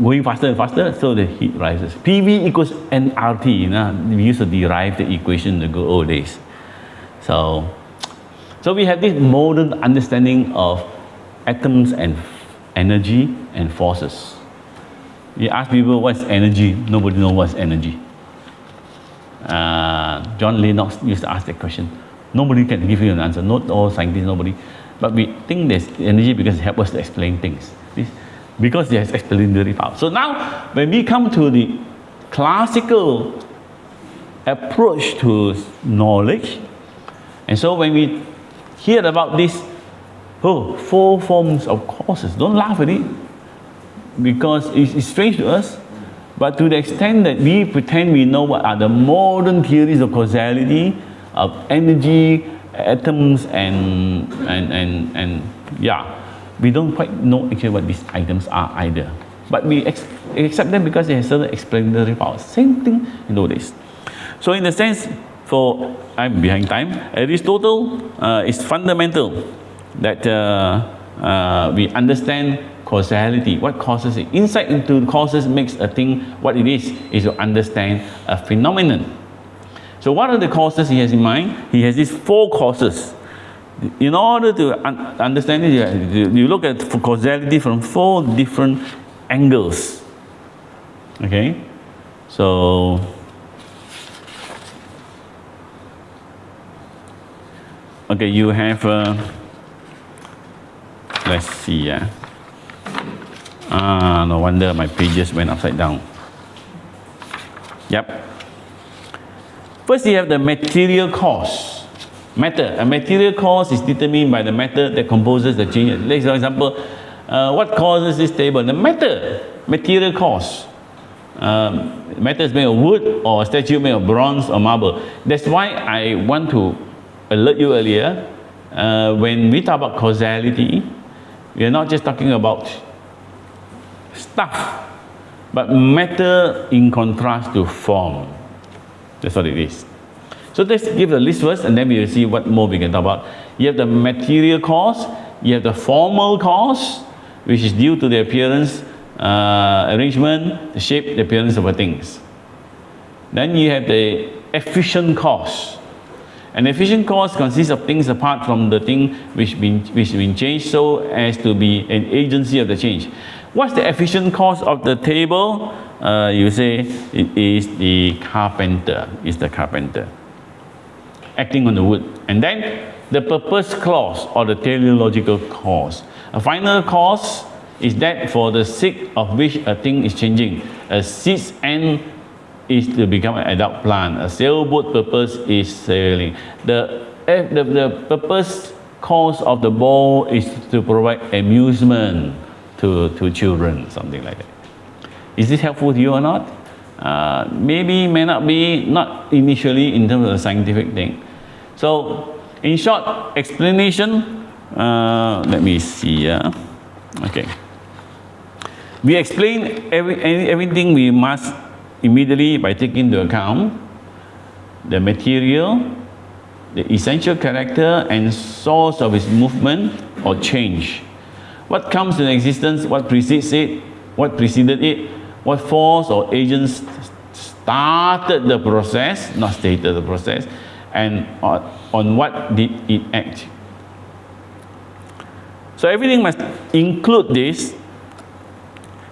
going faster and faster, so the heat rises. PV equals nRT. We used to derive the equation in the good old days. So we have this modern understanding of atoms and energy and forces. You ask people what's energy, nobody knows what's energy. John Lennox used to ask that question. Nobody can give you an answer, not all scientists, nobody. But we think there's energy because it helps us to explain things. Because it has explanatory power. So now, when we come to the classical approach to knowledge, and so when we hear about this, four forms of causes, don't laugh at it, because it's strange to us. But to the extent that we pretend we know what are the modern theories of causality, of energy, atoms, and we don't quite know actually what these items are either. But we accept them because they have certain explanatory powers. Same thing in those days. So in a sense, I'm behind time, Aristotle is fundamental that we understand causality. What causes it? Insight into causes makes a thing what it is to understand a phenomenon. So what are the causes he has in mind? He has these 4 causes. In order to understand it, you look at causality from 4 different angles. Okay? So, okay, you have, let's see, no wonder my pages went upside down. Yep. First, you have the material cause. Matter. A material cause is determined by the matter that composes the change. Let's for example, what causes this table? The matter. Material cause. Matter is made of wood, or a statue made of bronze or marble. That's why I want to alert you earlier. When we talk about causality, we are not just talking about stuff, but matter in contrast to form. That's what it is. So let's give the list first, and then we will see what more we can talk about. You have the material cause, you have the formal cause, which is due to the appearance, arrangement, the shape, the appearance of the things. Then you have the efficient cause. An efficient cause consists of things apart from the thing which been changed so as to be an agency of the change. What's the efficient cause of the table? You say it is the carpenter. It's the carpenter acting on the wood. And then the purpose clause or the teleological cause. A final cause is that for the sake of which a thing is changing. A seed's end is to become an adult plant. A sailboat purpose is sailing. The purpose cause of the ball is to provide amusement to children, something like that. Is this helpful to you or not? Maybe, may not be, not initially in terms of the scientific thing. So, in short, explanation, let me see. Okay. We explain everything we must immediately by taking into account the material, the essential character and source of its movement or change. What comes into existence, what precedes it, what preceded it, what force or agents started the process, not stated the process, and on what did it act. So everything must include this.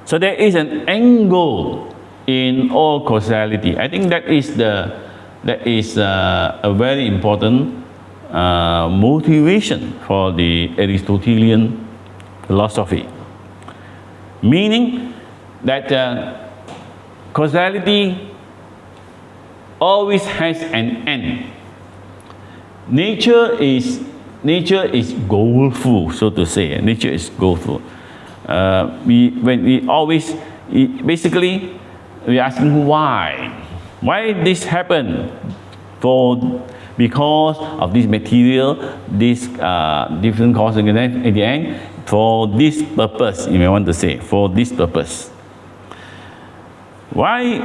So there is an angle in all causality. I think that is a very important motivation for the Aristotelian philosophy. Meaning that causality always has an end. Nature is goalful, so to say. Nature is goalful. Basically, we're asking why. Why this happened? Because of this material, this different cause, and then at the end, for this purpose, you may want to say, for this purpose. Why?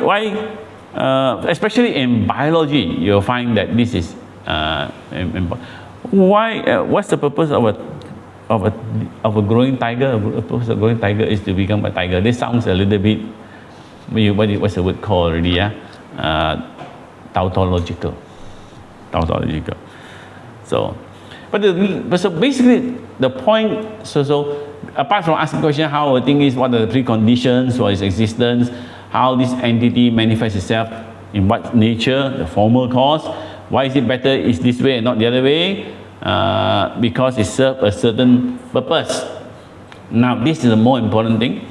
Especially in biology, you'll find that this is why. What's the purpose of a growing tiger? The purpose of a growing tiger is to become a tiger. This sounds a little bit, what's the word called already? Tautological. So, so basically the point. So apart from asking question how a thing is, what are the preconditions for its existence, how this entity manifests itself, in what nature, the formal cause, why is it better is this way and not the other way? Because it serves a certain purpose. Now this is the more important thing.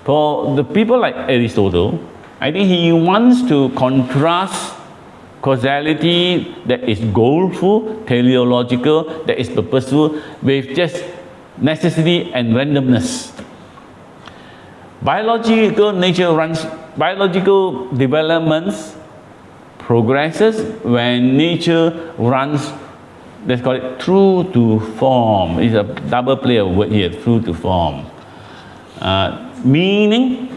For the people like Aristotle, I think he wants to contrast causality that is goalful, teleological, that is purposeful, with just necessity and randomness. Biological developments progresses when nature runs, let's call it true to form. It's a double play of word here, true to form. Meaning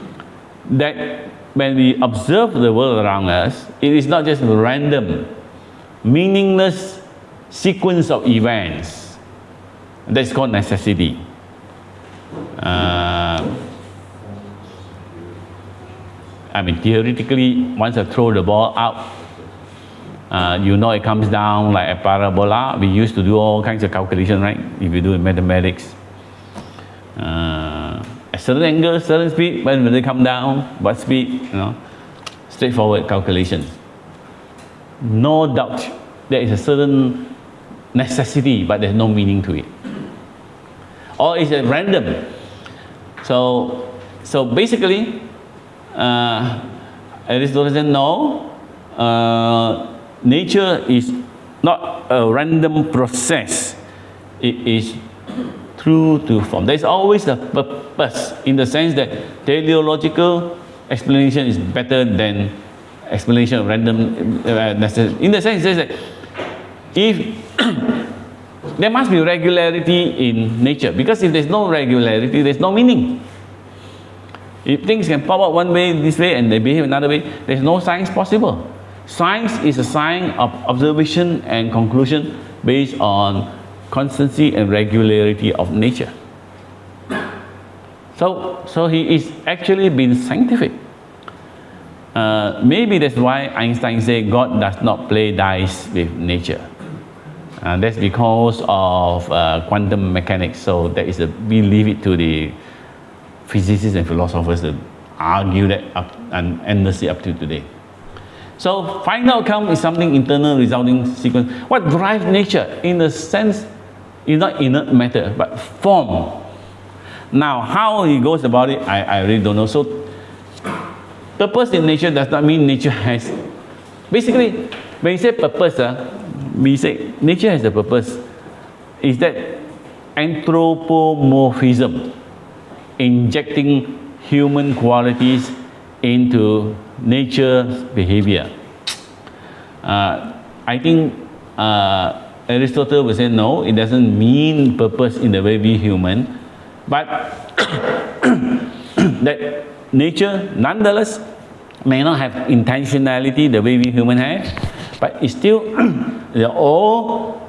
that when we observe the world around us, it is not just a random, meaningless sequence of events. That's called necessity. I mean, theoretically, once I throw the ball out, you know it comes down like a parabola. We used to do all kinds of calculation, right? If you do in mathematics. A certain angle, certain speed, when will they come down, what speed, you know, straightforward calculations. No doubt there is a certain necessity, but there's no meaning to it. Or is it random? So basically, Aristotle said no, nature is not a random process. It is true to form. There's always a purpose, in the sense that teleological explanation is better than explanation of random necessity. In the sense that if there must be regularity in nature, because if there's no regularity, there's no meaning. If things can pop up one way, this way, and they behave another way, there's no science possible. Science is a science of observation and conclusion based on constancy and regularity of nature. So he is actually being scientific. Maybe that's why Einstein said God does not play dice with nature. That's because of quantum mechanics. So we leave it to the physicists and philosophers to argue that up and endlessly up to today. So final outcome is something internal resulting sequence. What drives nature, in a sense, is not inert matter, but form. Now, how he goes about it, I really don't know. So, purpose in nature does not mean nature has. Basically, when you say purpose, we say nature has a purpose. Is that anthropomorphism, injecting human qualities into nature's behavior. I think Aristotle would say no, it doesn't mean purpose in the way we human, but that nature nonetheless may not have intentionality the way we human have, but it's still they all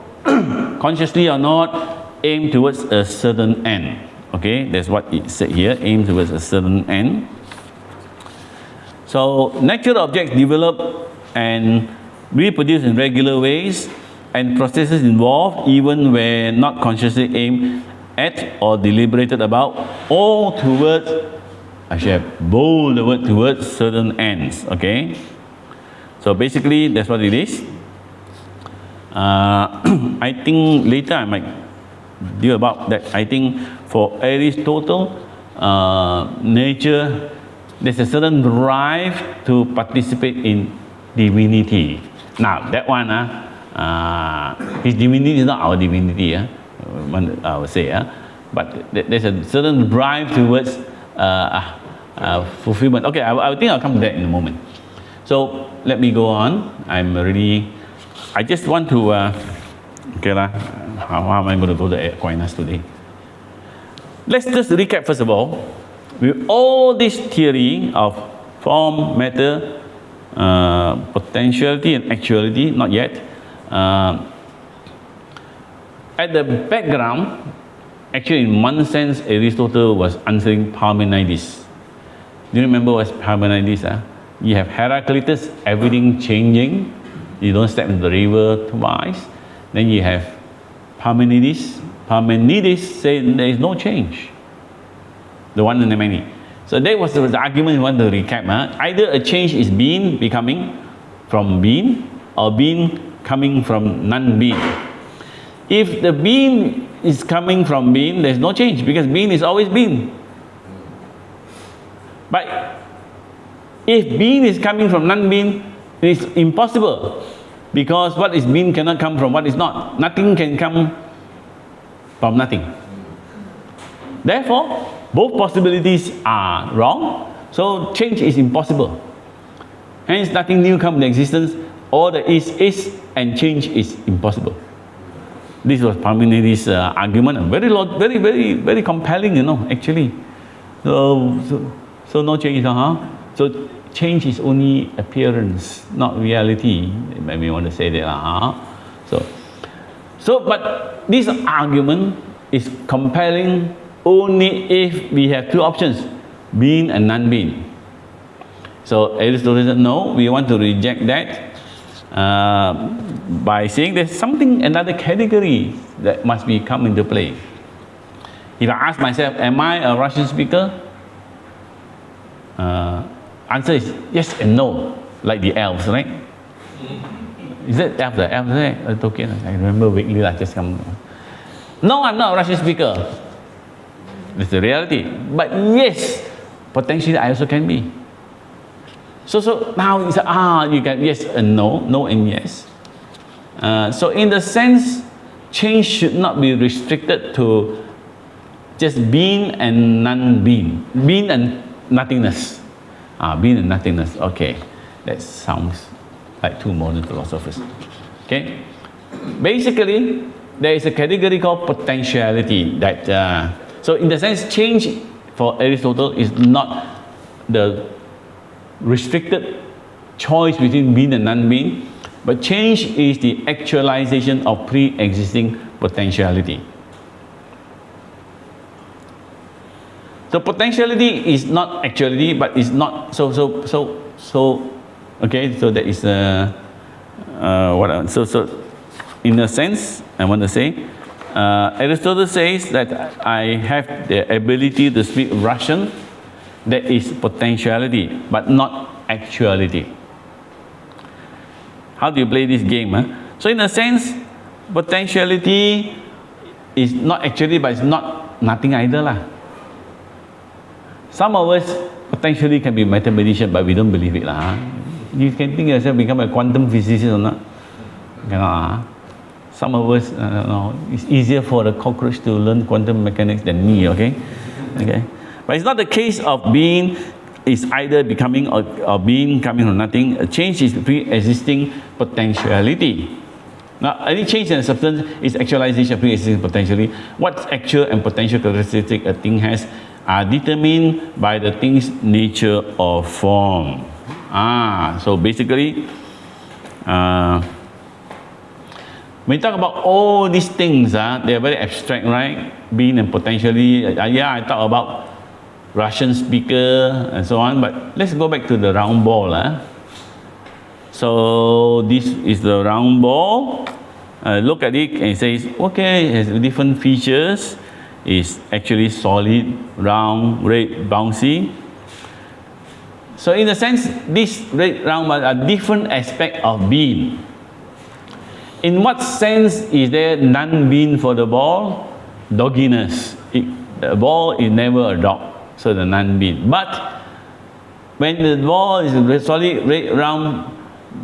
consciously or not aim towards a certain end. Okay, that's what it said here, aim towards a certain end. So natural objects develop and reproduce in regular ways, and processes involved, even when not consciously aimed at or deliberated about, all towards, I should have bold the word, towards certain ends. Okay, so basically that's what it is. I think later I might deal about that. I think for Aristotle, nature, there's a certain drive to participate in divinity. Now that one, his divinity is not our divinity, I would say, but there's a certain drive towards fulfillment. Okay, I think I'll come to that in a moment. So let me go on. I just want to, how am I going to go to Aquinas today? Let's just recap first of all. With all this theory of form, matter, potentiality and actuality, not yet. At the background, actually in one sense, Aristotle was answering Parmenides. Do you remember what's Parmenides? You have Heraclitus, everything changing. You don't step into the river twice. Then you have Parmenides. Parmenides said there is no change. The one and the many. So that was the argument we want to recap. Either a change is being becoming from being, or being coming from non-being. If the being is coming from being, there's no change, because being is always being. But if being is coming from non-being, it's impossible, because what is being cannot come from what is not. Nothing can come from nothing. Therefore, both possibilities are wrong, so change is impossible. Hence, nothing new comes into existence. All that is, and change is impossible. This was Parmenides' argument, and very compelling, actually. So no change, So change is only appearance, not reality. Maybe you want to say that, So, but this argument is compelling only if we have two options, being and non-being. So Aristotle said, no, we want to reject that by saying there's something, another category that must be come into play. If I ask myself, am I a Russian speaker? Answer is yes and no, like the elves, right? Is that elf, the elf, right? Okay, I remember vaguely, I just come. No, I'm not a Russian speaker. That's the reality. But yes, potentially I also can be. So now it's you can yes and no, no and yes. So in the sense, change should not be restricted to just being and non-being, being and nothingness. Being and nothingness. Okay, that sounds like two modern philosophers. Okay, basically there is a category called potentiality that. So in the sense, change for Aristotle is not the restricted choice between being and non-being, but change is the actualization of pre-existing potentiality. So potentiality is not actuality, but it's not so. Okay, so that is what. So in a sense, I want to say, Aristotle says that I have the ability to speak Russian. That is potentiality, but not actuality. How do you play this game? So in a sense, potentiality is not actually, but it's not nothing either lah. Some of us potentially can be mathematician, but we don't believe it lah. You can think yourself become a quantum physicist or not? Cannot. Some of us, it's easier for the cockroach to learn quantum mechanics than me. Okay. But it's not the case of being is either becoming or being coming from nothing. A change is pre-existing potentiality. Now, any change in a substance is actualization of pre-existing potentiality. What actual and potential characteristic a thing has are determined by the thing's nature or form. So basically, when you talk about all these things, they are very abstract, right? Being and potentially, I talk about Russian speaker and so on, but let's go back to the round ball. So this is the round ball. Look at it and it says, okay, it has different features. It's actually solid, round, red, bouncy. So in a sense, this red, round are different aspects of being. In what sense is there non-being for the ball? Dogginess. The ball is never a dog. So the non-being. But when the ball is solid, red, round,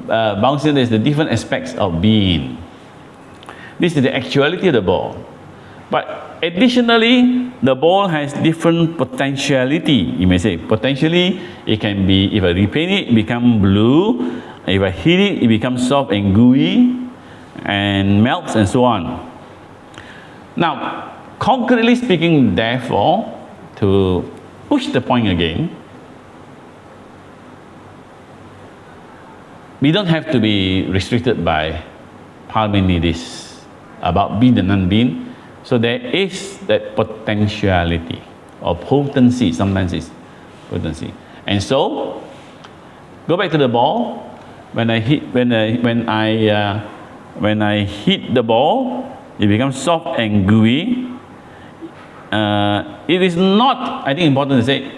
bouncing, there's the different aspects of being. This is the actuality of the ball. But additionally, the ball has different potentiality. You may say, potentially, it can be, if I repaint it, it becomes blue. If I heat it, it becomes soft and gooey and melts and so on. Now, concretely speaking, therefore, to push the point again, we don't have to be restricted by Parmenides about being and non-being. So there is that potentiality or potency. Sometimes it's potency. And so, go back to the ball. When I hit the ball, it becomes soft and gooey. It is not, I think, important to say,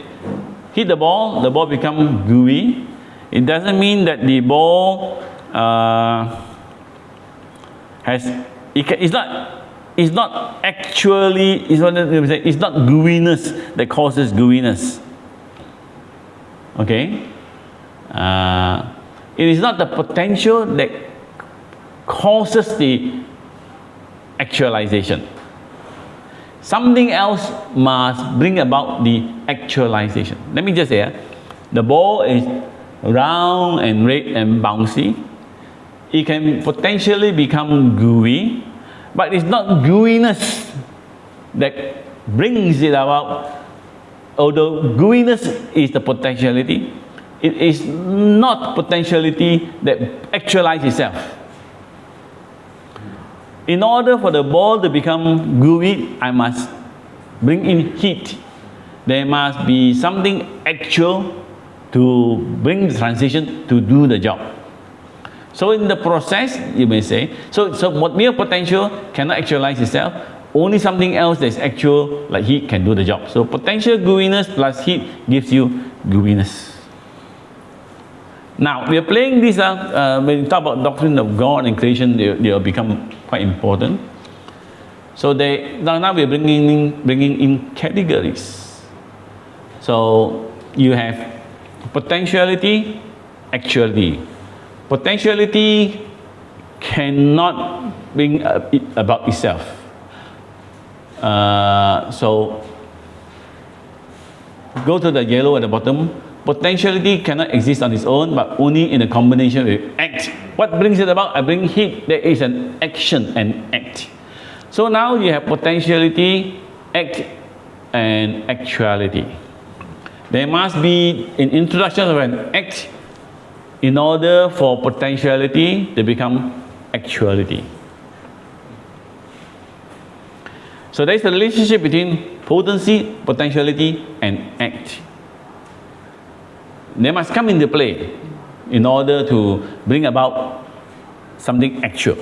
hit the ball becomes gooey. It doesn't mean that the ball it's not actually, it's not gooiness that causes gooiness. Okay? It is not the potential that causes the actualization. Something else must bring about the actualization. Let me just say, the ball is round and red and bouncy. It can potentially become gooey, but it's not gooiness that brings it about. Although gooiness is the potentiality, it is not potentiality that actualizes itself. In order for the ball to become gooey, I must bring in heat. There must be something actual to bring the transition to do the job. So in the process, you may say, so what mere potential cannot actualize itself. Only something else that is actual, like heat, can do the job. So potential gooiness plus heat gives you gooiness. Now we are playing this. When we talk about doctrine of God and creation, they will become quite important. So now we are bringing in categories. So you have potentiality, actuality. Potentiality cannot bring it about itself. So go to the yellow at the bottom. Potentiality cannot exist on its own, but only in a combination with act. What brings it about? I bring heat. There is an action and act. So now you have potentiality, act, and actuality. There must be an introduction of an act in order for potentiality to become actuality. So there is a relationship between potency, potentiality, and act. They must come into play in order to bring about something actual.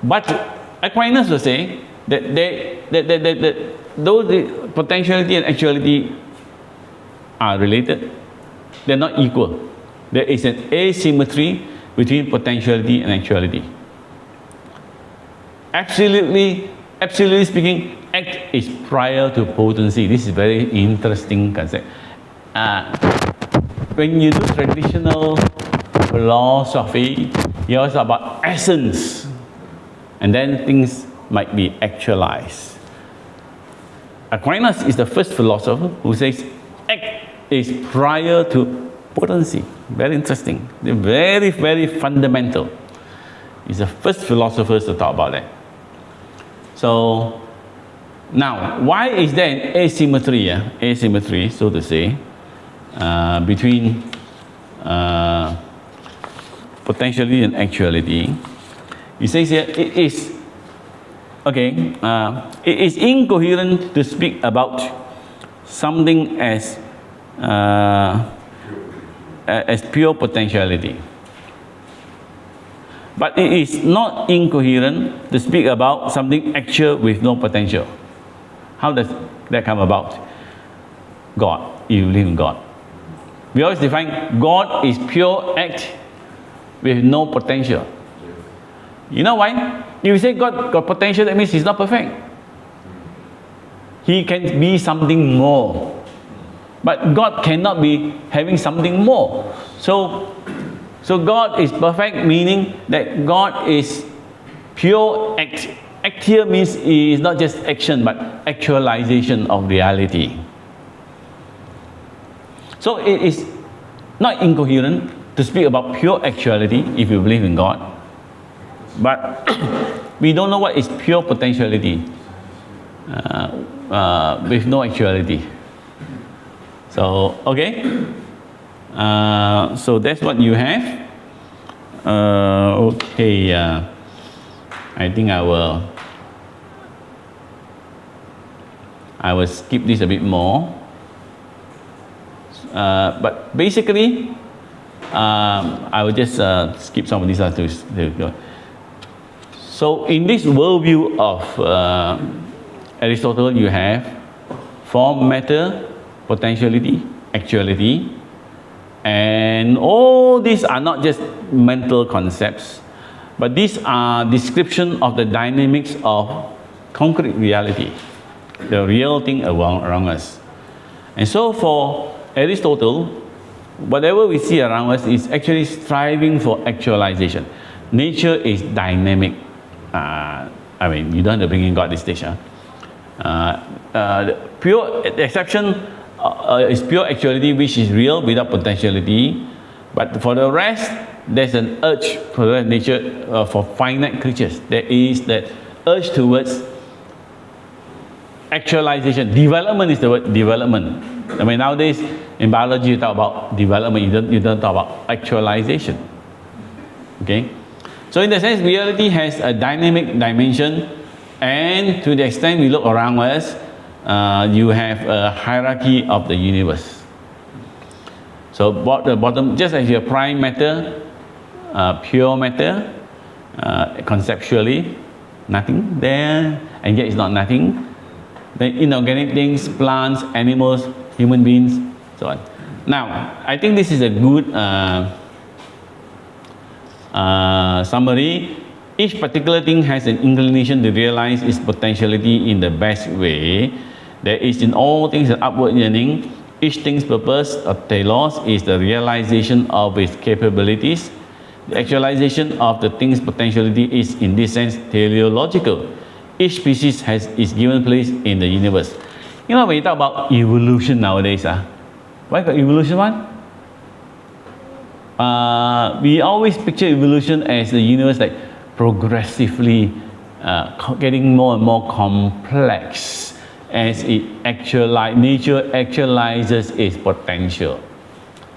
But Aquinas will say that those potentiality and actuality are related, they're not equal. There is an asymmetry between potentiality and actuality. Absolutely speaking, act is prior to potency. This is very interesting concept. When you do traditional philosophy, you also about essence, and then things might be actualized. Aquinas is the first philosopher who says act is prior to potency. Very interesting. They're very, very fundamental. He's the first philosopher to talk about that. So now, why is there an asymmetry? Asymmetry, so to say, between potentiality and actuality? He says here, it is incoherent to speak about something as pure potentiality. But it is not incoherent to speak about something actual with no potential. How does that come about? God. You believe in God. We always define God is pure act with no potential. You know why? If you say God got potential, that means He's not perfect. He can be something more. But God cannot be having something more. So God is perfect, meaning that God is pure act. Act here means it is not just action, but actualization of reality. So it is not incoherent to speak about pure actuality if you believe in God. But we don't know what is pure potentiality with no actuality. So, okay. So that's what you have. Okay. I think I will skip this a bit more. But basically, I will just skip some of these to. So in this worldview of Aristotle, you have form, matter, potentiality, actuality, and all these are not just mental concepts, but these are description of the dynamics of concrete reality, the real thing around us. And so for Aristotle, whatever we see around us is actually striving for actualization. Nature is dynamic. You don't have to bring in God this stage. The exception is pure actuality, which is real without potentiality. But for the rest, there's an urge for nature for finite creatures. There is that urge towards actualization. Development is the word development. Nowadays in biology you talk about development, you don't talk about actualization. Okay? So in the sense, reality has a dynamic dimension And to the extent we look around us, you have a hierarchy of the universe. So the bottom, just as your prime matter, pure matter, conceptually, nothing there, and yet it's not nothing. Then inorganic things, plants, animals, human beings, so on. Now, I think this is a good summary. Each particular thing has an inclination to realize its potentiality in the best way. There is in all things an upward yearning. Each thing's purpose or telos is the realization of its capabilities. The actualization of the thing's potentiality is in this sense teleological. Each species has its given place in the universe. You know, when you talk about evolution nowadays, why got evolution one? We always picture evolution as the universe like progressively getting more and more complex as it nature actualizes its potential.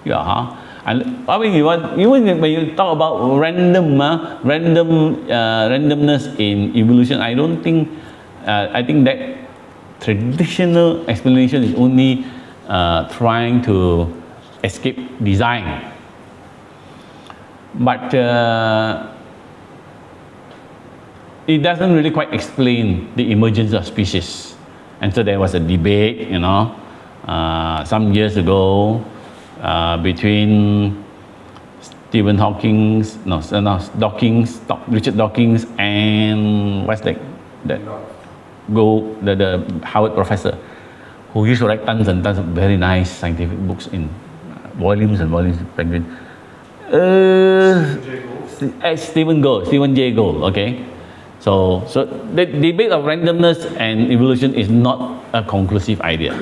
Yeah, and I mean, even when you talk about randomness in evolution, I don't think, I think that traditional explanation is only trying to escape design. But it doesn't really quite explain the emergence of species. And so there was a debate, you know, some years ago between Richard Dawkins and what's that the Harvard professor who used to write tons and tons of very nice scientific books in volumes and volumes of penguin. Stephen Jay Gould, okay. So the debate of randomness and evolution is not a conclusive idea.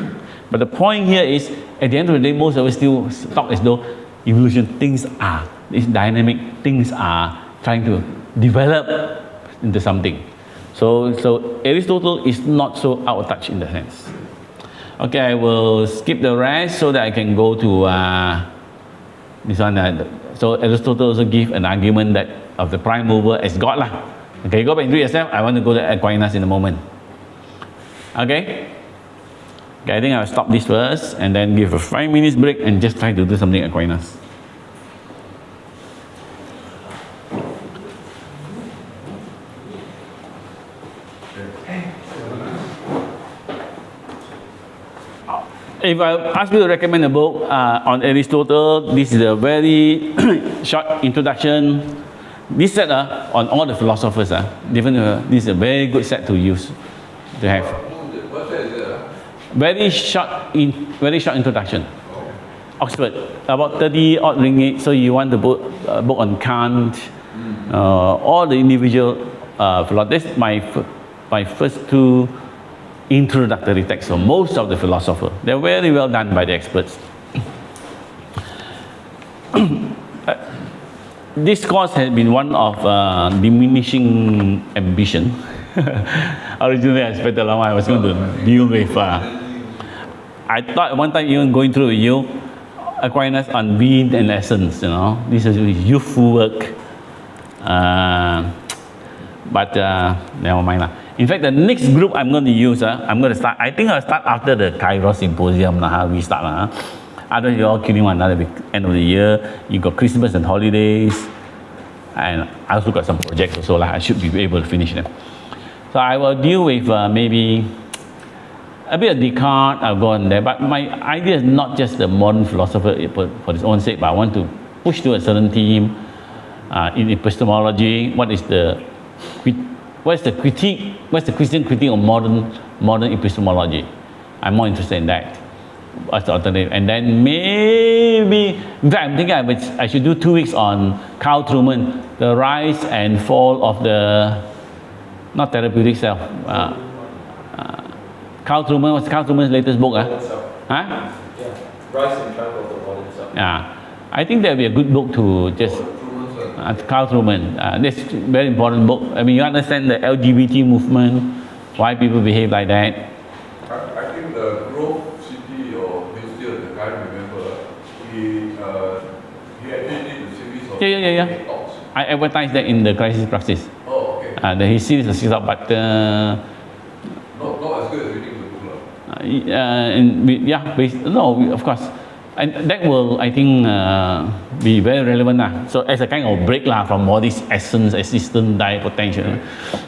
But the point here is, at the end of the day, most of us still talk as though evolution, things are, these dynamic things are trying to develop into something. So Aristotle is not so out of touch in that sense. Okay, I will skip the rest so that I can go to this one. So Aristotle also give an argument that of the prime mover as God lah. Okay, go back and read yourself. I want to go to Aquinas in a moment. Okay? Okay, I think I'll stop this first and then give a 5 minutes break and just try to do something Aquinas. If I ask you to recommend a book on Aristotle, this is a very short introduction. This set on all the philosophers, this is a very good set to use, to have.
What set is it?
Very short introduction. Oxford, about 30 odd ringgit. So you want the book on Kant, all the individual philosophers. This is my first two introductory texts. So most of the philosophers, they're very well done by the experts. This course has been one of diminishing ambition. Originally, I spent a long time I was going to deal with. I thought one time even going through with you, Aquinas on being and essence. You know, this is youthful work. But never mind lah. In fact, the next group I'm going to use, I'm going to start. I think I'll start after the Kairos symposium. We start. Otherwise, you're all killing one another. End of the year, you got Christmas and holidays, and I also got some projects also. I should be able to finish them. So I will deal with maybe a bit of Descartes. I'll go on there. But my idea is not just the modern philosopher for its own sake, but I want to push to a certain theme in epistemology. What's the critique? What's the Christian critique of modern epistemology? I'm more interested in that as the alternative. And then maybe, in fact, I'm thinking I should do 2 weeks on Carl Trueman, the rise and fall of the, not therapeutic self. Carl Trueman, what's Carl Trueman's latest book?
Yeah, Rise and Triumph of the Modern Self.
Yeah, I think that would be a good book to just, Carl Trueman. This very important book. I mean, you understand the LGBT movement, why people behave like that.
I think the Grove City or Museum, I can't remember, he actually did a series of talks.
I advertised that in the Crisis Praxis.
Oh, okay.
That he sees the six out, but
Not as good as reading the book.
no, of course. And that will, I think, be very relevant. So as a kind of break from all this essence, existence, die, potential.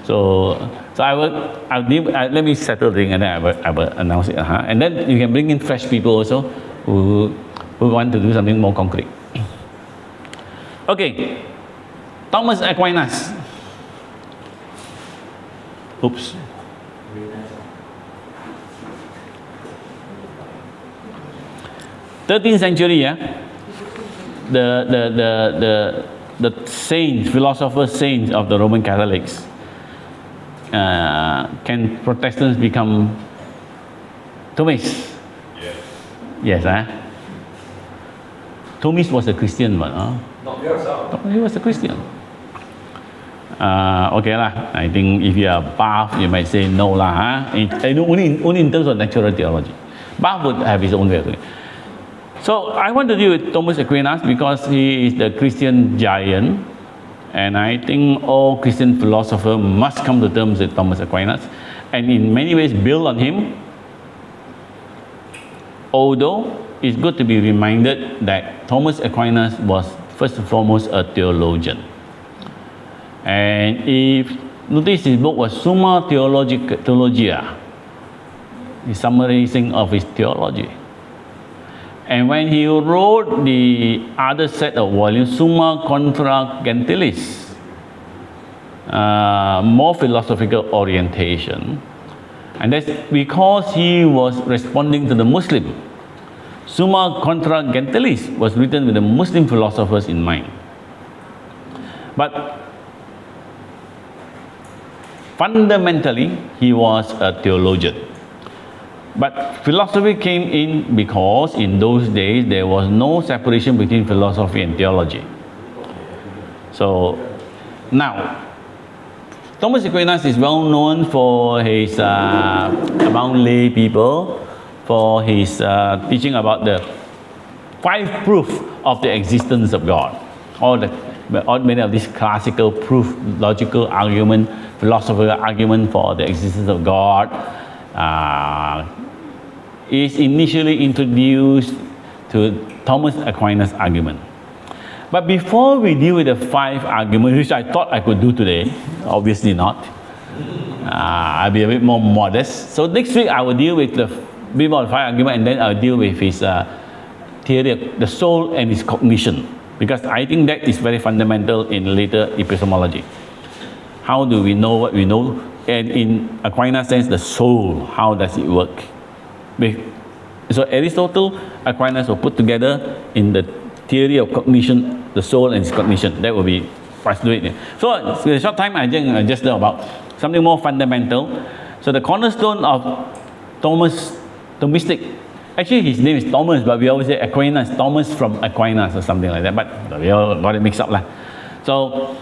So let me settle the thing and then I will announce it. And then you can bring in fresh people also who want to do something more concrete. Okay, Thomas Aquinas. Oops. 13th century, the saints, philosophers, saints of the Roman Catholics. Can Protestants become Thomists? Yes. Yes, Thomist was a Christian, but he was a Christian. Okay lah. I think if you are Barth, you might say no lah. Only in terms of natural theology. Barth would have his own way of doing it. So I want to deal with Thomas Aquinas because he is the Christian giant, and I think all Christian philosophers must come to terms with Thomas Aquinas, and in many ways build on him. Although it's good to be reminded that Thomas Aquinas was first and foremost a theologian, and if notice his book was Summa Theologia, the summarizing of his theology. And when he wrote the other set of volumes, Summa Contra Gentilis, more philosophical orientation, and that's because he was responding to the Muslim. Summa Contra Gentilis was written with the Muslim philosophers in mind. But fundamentally, he was a theologian. But philosophy came in because in those days there was no separation between philosophy and theology. So now, Thomas Aquinas is well known for his among lay people, for his teaching about the 5 proofs of the existence of God. All many of these classical proof, logical argument, philosophical argument for the existence of God. Is initially introduced to Thomas Aquinas' argument. But before we deal with the 5 arguments, which I thought I could do today, obviously not. I'll be a bit more modest. So next week I will deal with the bit more 5 arguments, and then I'll deal with his theory of the soul and its cognition, because I think that is very fundamental in later epistemology. How do we know what we know? And in Aquinas' sense, the soul, how does it work? So Aristotle, Aquinas will put together in the theory of cognition, the soul and its cognition. That will be for us to do it. So in a short time, I just know about something more fundamental. So the cornerstone of Thomistic, actually his name is Thomas, but we always say Aquinas, Thomas from Aquinas or something like that, but we all got it mixed up lah. So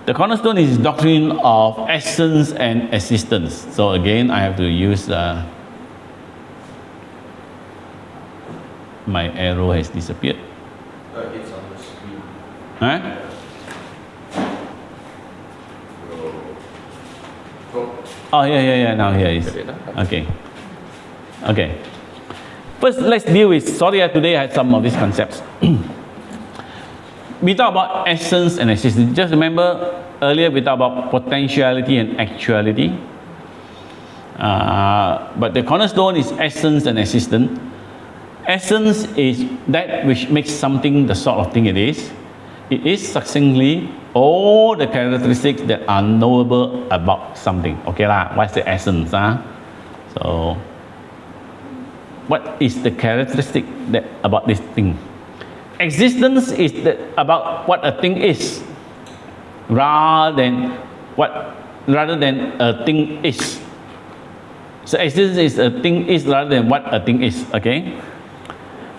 the cornerstone is doctrine of essence and existence. So again, I have to use my arrow has disappeared.
It's on the screen.
Oh, yeah. Now here it is. Okay. First, let's deal with. Sorry, today I had some of these concepts. We talk about essence and existence. Just remember earlier we talked about potentiality and actuality. But the cornerstone is essence and existence. Essence is that which makes something the sort of thing it is. It is succinctly all the characteristics that are knowable about something. Okay lah, what's the essence? So, what is the characteristic about this thing? Existence is about what a thing is, rather than a thing is. So existence is a thing is rather than what a thing is. Okay.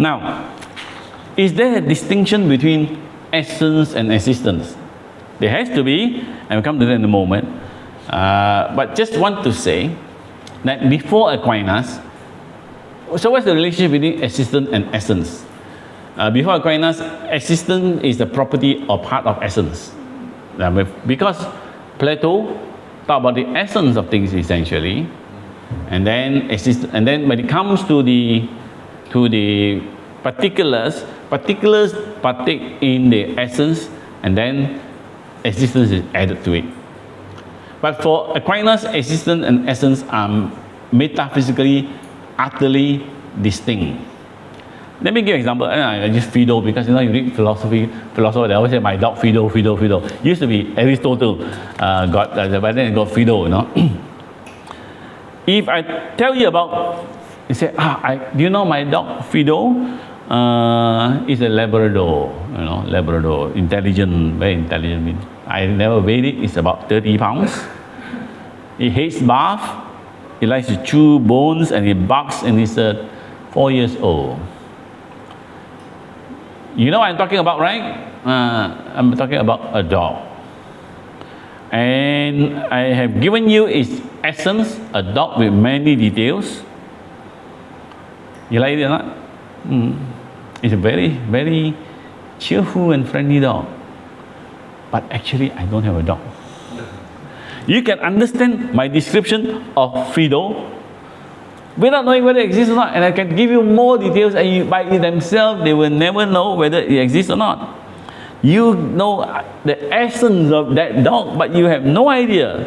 Now, is there a distinction between essence and existence? There has to be, and we'll come to that in a moment. But just want to say that before Aquinas, so what's the relationship between existence and essence? Before Aquinas, existence is the property or part of essence. Because Plato talk about the essence of things essentially, and then when it comes to the particulars partake in the essence, and then existence is added to it. But for Aquinas, existence and essence are metaphysically utterly distinct. Let me give an example. I just Fido, because you read philosophy, they always say my dog Fido. Used to be Aristotle, but then it got Fido, If I tell you about, you say, do you know my dog Fido? Is a Labrador, Labrador, intelligent, very intelligent. I never weighed it. It's about 30 pounds. He hates bath. He likes to chew bones, and he barks, and he's 4 years old. You know what I'm talking about, right? I'm talking about a dog. And I have given you its essence, a dog with many details. You like it or not? It's a very, very cheerful and friendly dog. But actually, I don't have a dog. You can understand my description of Fido without knowing whether it exists or not, and I can give you more details, and by themselves, they will never know whether it exists or not. You know the essence of that dog, but you have no idea.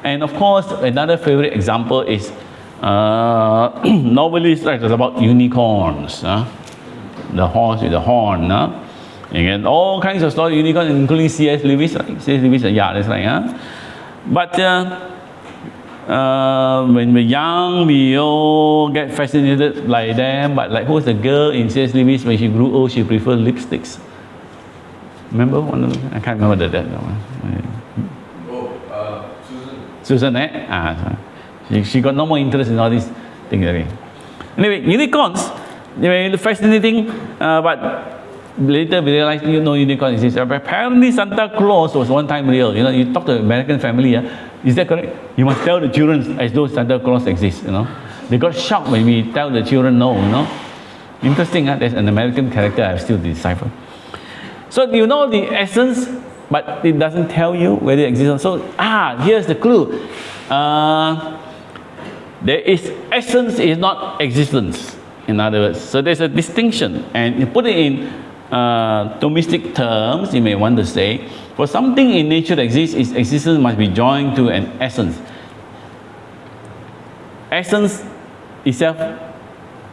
And of course, another favorite example is novelists write about unicorns. The horse with the horn. Again, all kinds of stories, unicorns, including C.S. Lewis. Right? C.S. Lewis, yeah, that's right. But when we're young, we all get fascinated by them. But like, who's the girl in C.S. Lewis? When she grew old, she preferred lipsticks. Remember one of them? I can't remember that one. Susan, she got no more interest in all these things. Anyway, unicorns, they're fascinating, but later we realized, unicorns exist. Apparently, Santa Claus was one time real. You talk to an American family, is that correct? You must tell the children as though Santa Claus exists. They got shocked when we tell the children no. Interesting. There's an American character I still decipher. So you know the essence, but it doesn't tell you whether it exists. So here's the clue. There is essence, is not existence. In other words, so there's a distinction, and you put it in Thomistic terms, you may want to say, for something in nature that exists, its existence must be joined to an essence. Essence itself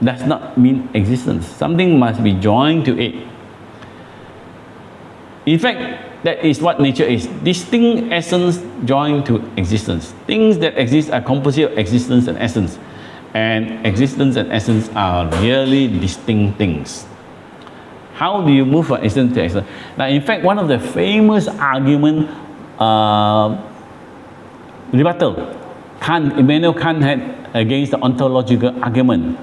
does not mean existence. Something must be joined to it. In fact, that is what nature is. Distinct essence joined to existence. Things that exist are composite of existence and essence. And existence and essence are really distinct things. How do you move from essence to essence? Now, in fact, one of the famous argument rebuttal Immanuel Kant had against the ontological argument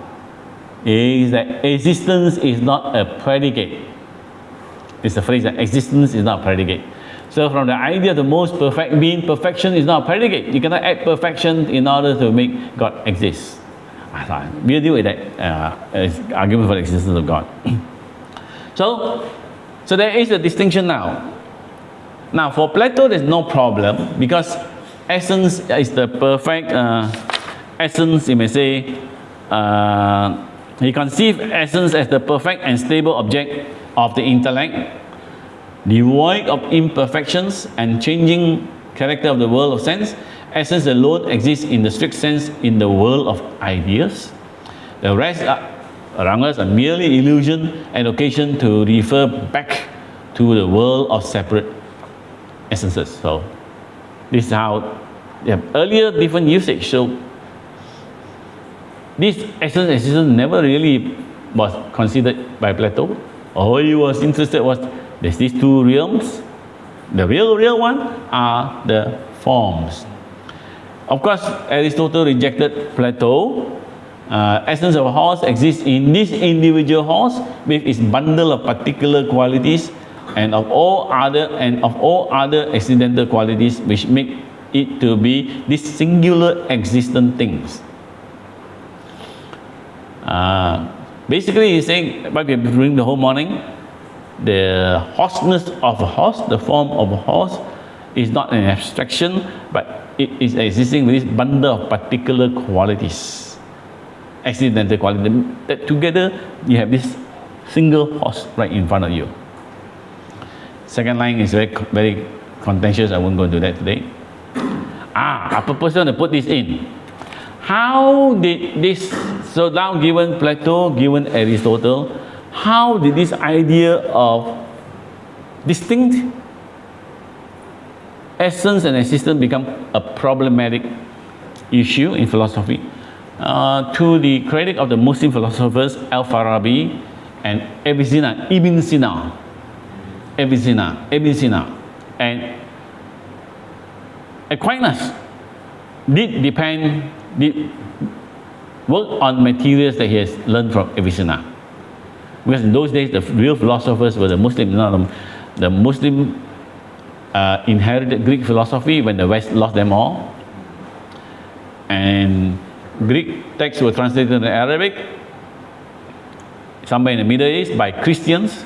is that existence is not a predicate. It's a phrase that existence is not a predicate. So from the idea of the most perfect being, perfection is not a predicate. You cannot add perfection in order to make God exist. We'll deal with that argument for the existence of God. So there is a distinction now. Now for Plato, there's no problem, because essence is the perfect essence, you may say. He conceived essence as the perfect and stable object of the intellect, devoid of imperfections and changing character of the world of sense. Essence alone exists in the strict sense in the world of ideas. The rest around us are merely illusion and occasion to refer back to the world of separate essences. So this is how they have earlier different usage. So this essence existence never really was considered by Plato. All he was interested was there's these two realms. The real one are the forms. Of course, Aristotle rejected Plato. Essence of a horse exists in this individual horse with its bundle of particular qualities and of all other accidental qualities which make it to be these singular existent things. Basically, he's saying what we have been doing the whole morning, the horseness of a horse, the form of a horse, is not an abstraction, but it is existing with this bundle of particular qualities, accidental qualities. That together, you have this single horse right in front of you. Second line is very contentious. I won't go into that today. I purposely want to put this in. How did this, so now given Plato, given Aristotle, how did this idea of distinct essence and existence become a problematic issue in philosophy? To the credit of the Muslim philosophers Al-Farabi and Ibn Sina, and Aquinas did work on materials that he has learned from Avicenna. Because in those days, the real philosophers were the Muslim, not the Muslim inherited Greek philosophy when the West lost them all. And Greek texts were translated into Arabic, somewhere in the Middle East, by Christians,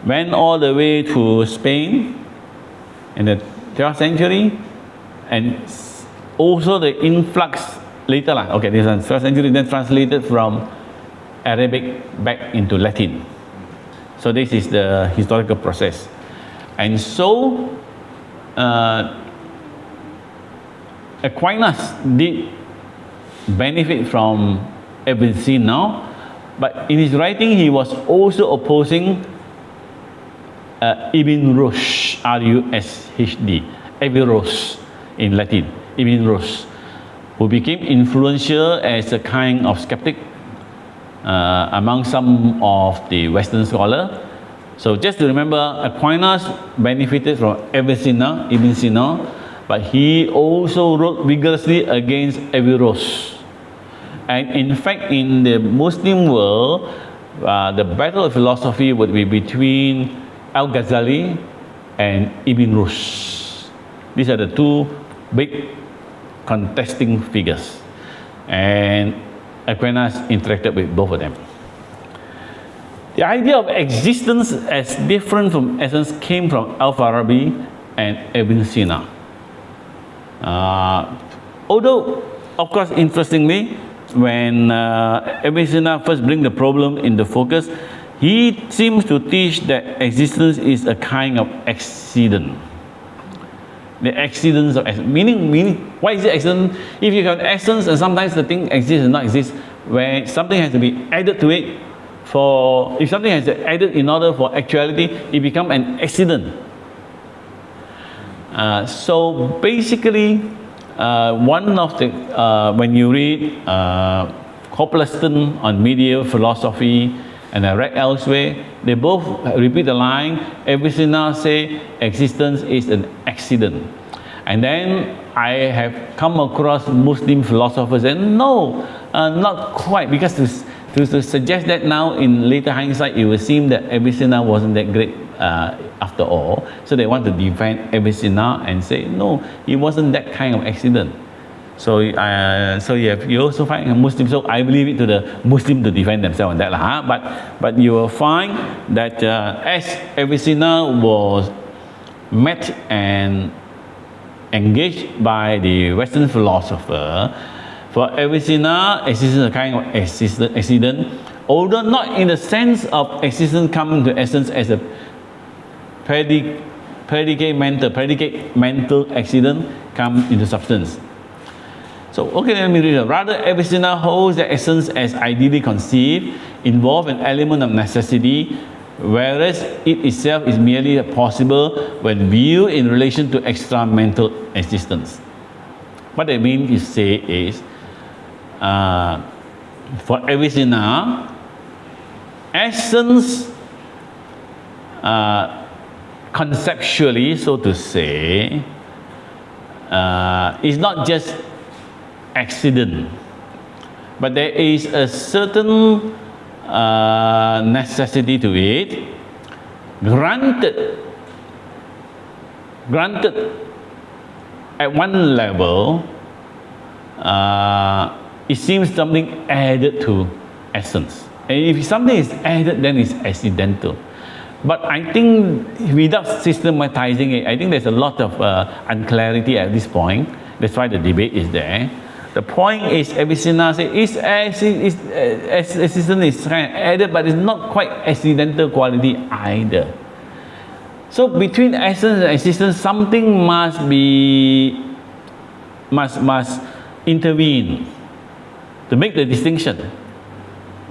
went all the way to Spain in the 12th century, and also the influx later, this is 12th century, then translated from Arabic back into Latin. So this is the historical process. And so Aquinas did benefit from Avicenna, but in his writing he was also opposing Ibn Rushd, R-U-S-H-D, Averroes in Latin, Ibn Rushd, who became influential as a kind of skeptic among some of the Western scholars. So just to remember, Aquinas benefited from Avicenna, Ibn Sina, but he also wrote vigorously against Averroes. And in fact, in the Muslim world, the battle of philosophy would be between Al-Ghazali and Ibn Rushd. These are the two big contesting figures. And Aquinas interacted with both of them. The idea of existence as different from essence came from Al-Farabi and Ibn Sina. Although, of course, interestingly, when Ibn Sina first brings the problem into focus, he seems to teach that existence is a kind of accident. The accidents of meaning, why is it accident? If you have essence and sometimes the thing exists and not exist, where something has to be added to it, if something has to be added in order for actuality, it becomes an accident. So basically, one of the when you read Copleston on medieval philosophy, and I read elsewhere, they both repeat the line, Avicenna say existence is an accident. And then I have come across Muslim philosophers and no, not quite, because to suggest that now in later hindsight, it would seem that Avicenna wasn't that great after all. So they want to defend Avicenna and say, no, it wasn't that kind of accident. So you also find a Muslim. So I believe it to the Muslim to defend themselves on that, But you will find that as Avicenna was met and engaged by the Western philosopher, for Avicenna, existence is a kind of accident, although not in the sense of existence coming to essence as a predicate mental accident come into substance. So, let me read it. Rather, Avicenna holds that essence as ideally conceived involves an element of necessity, whereas it itself is merely possible when viewed in relation to extra mental existence. What I mean to say is, for Avicenna, essence conceptually, so to say, is not just accident, but there is a certain necessity to it, granted at one level, it seems something added to essence. And if something is added, then it's accidental. But I think without systematizing it, I think there's a lot of unclarity at this point. That's why the debate is there. The point is, Avicenna says, existence is kind of added, but it's not quite accidental quality either. So between essence and existence, something must intervene to make the distinction.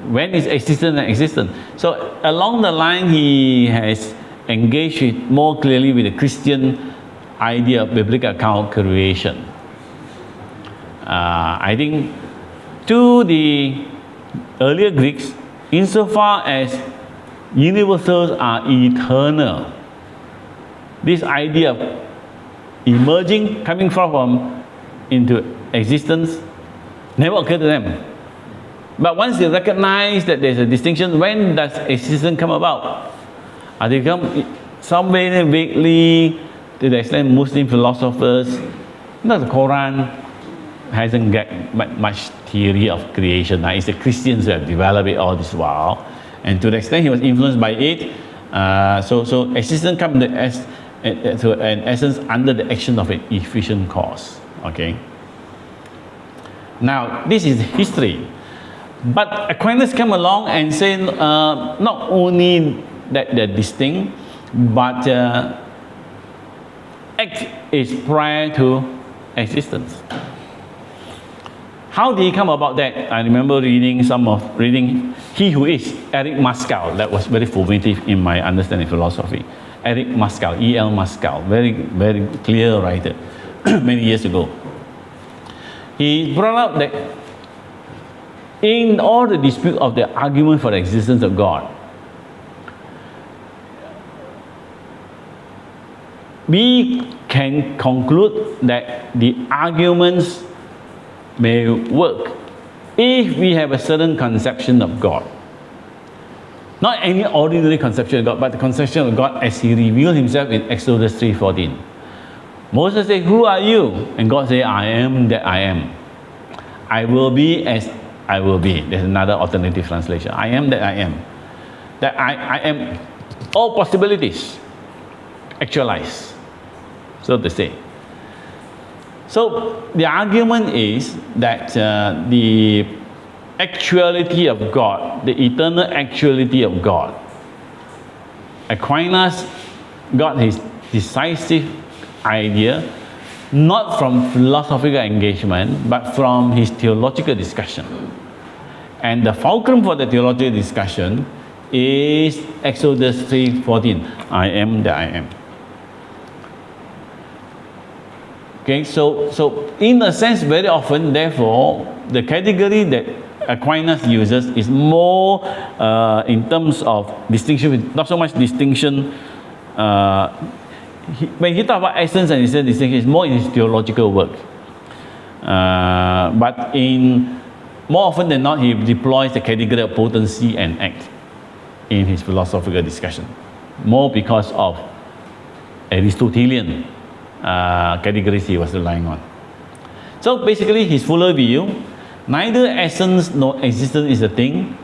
When is existence and existence? So along the line, he has engaged more clearly with the Christian idea of biblical account of creation. I think to the earlier Greeks, insofar as universals are eternal, this idea of emerging, coming from into existence, never occurred to them. But once they recognize that there's a distinction, when does existence come about? They come somewhere vaguely, to the extent Muslim philosophers, not the Quran hasn't got much theory of creation. It's the Christians who have developed it all this while, and to the extent he was influenced by it, so existence comes to an essence under the action of an efficient cause. Okay. Now this is history, but Aquinas came along and said not only that they're distinct, but act is prior to existence. How did he come about that? I remember reading He Who Is, Eric Mascal. That was very formative in my understanding of philosophy. Eric Mascal, E.L. Mascal, very, very clear writer, many years ago. He brought out that in all the dispute of the argument for the existence of God, we can conclude that the arguments may work if we have a certain conception of God. Not any ordinary conception of God, but the conception of God as He revealed Himself in Exodus 3:14. Moses said, "Who are you?" And God said, "I am that I am. I will be as I will be." There's another alternative translation. I am that I am. That I am all possibilities actualized, so to say. So the argument is that the actuality of God, the eternal actuality of God, Aquinas got his decisive idea not from philosophical engagement, but from his theological discussion. And the fulcrum for the theological discussion is Exodus 3:14. I am that I am. Okay, so in a sense, very often, therefore, the category that Aquinas uses is more in terms of distinction, not so much distinction. When he talks about essence and distinction, it's more in his theological work. But more often than not, he deploys the category of potency and act in his philosophical discussion, more because of Aristotelian categories he was relying on. So basically, his fuller view, neither essence nor existence is a thing,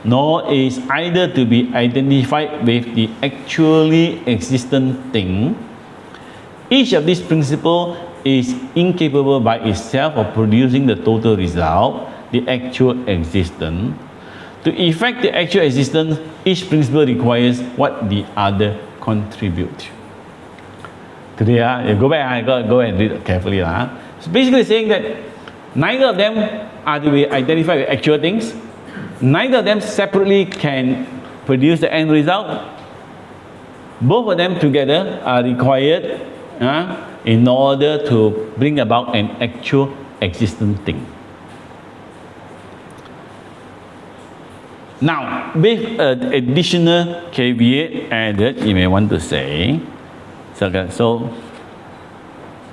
nor is either to be identified with the actually existent thing. Each of these principles is incapable by itself of producing the total result, the actual existence. To effect the actual existence, each principle requires what the other contributes. Today, you go back, go and read carefully. It's basically saying that neither of them are to be identified with actual things. Neither of them separately can produce the end result. Both of them together are required in order to bring about an actual existent thing. Now, with an additional caveat added, you may want to say, so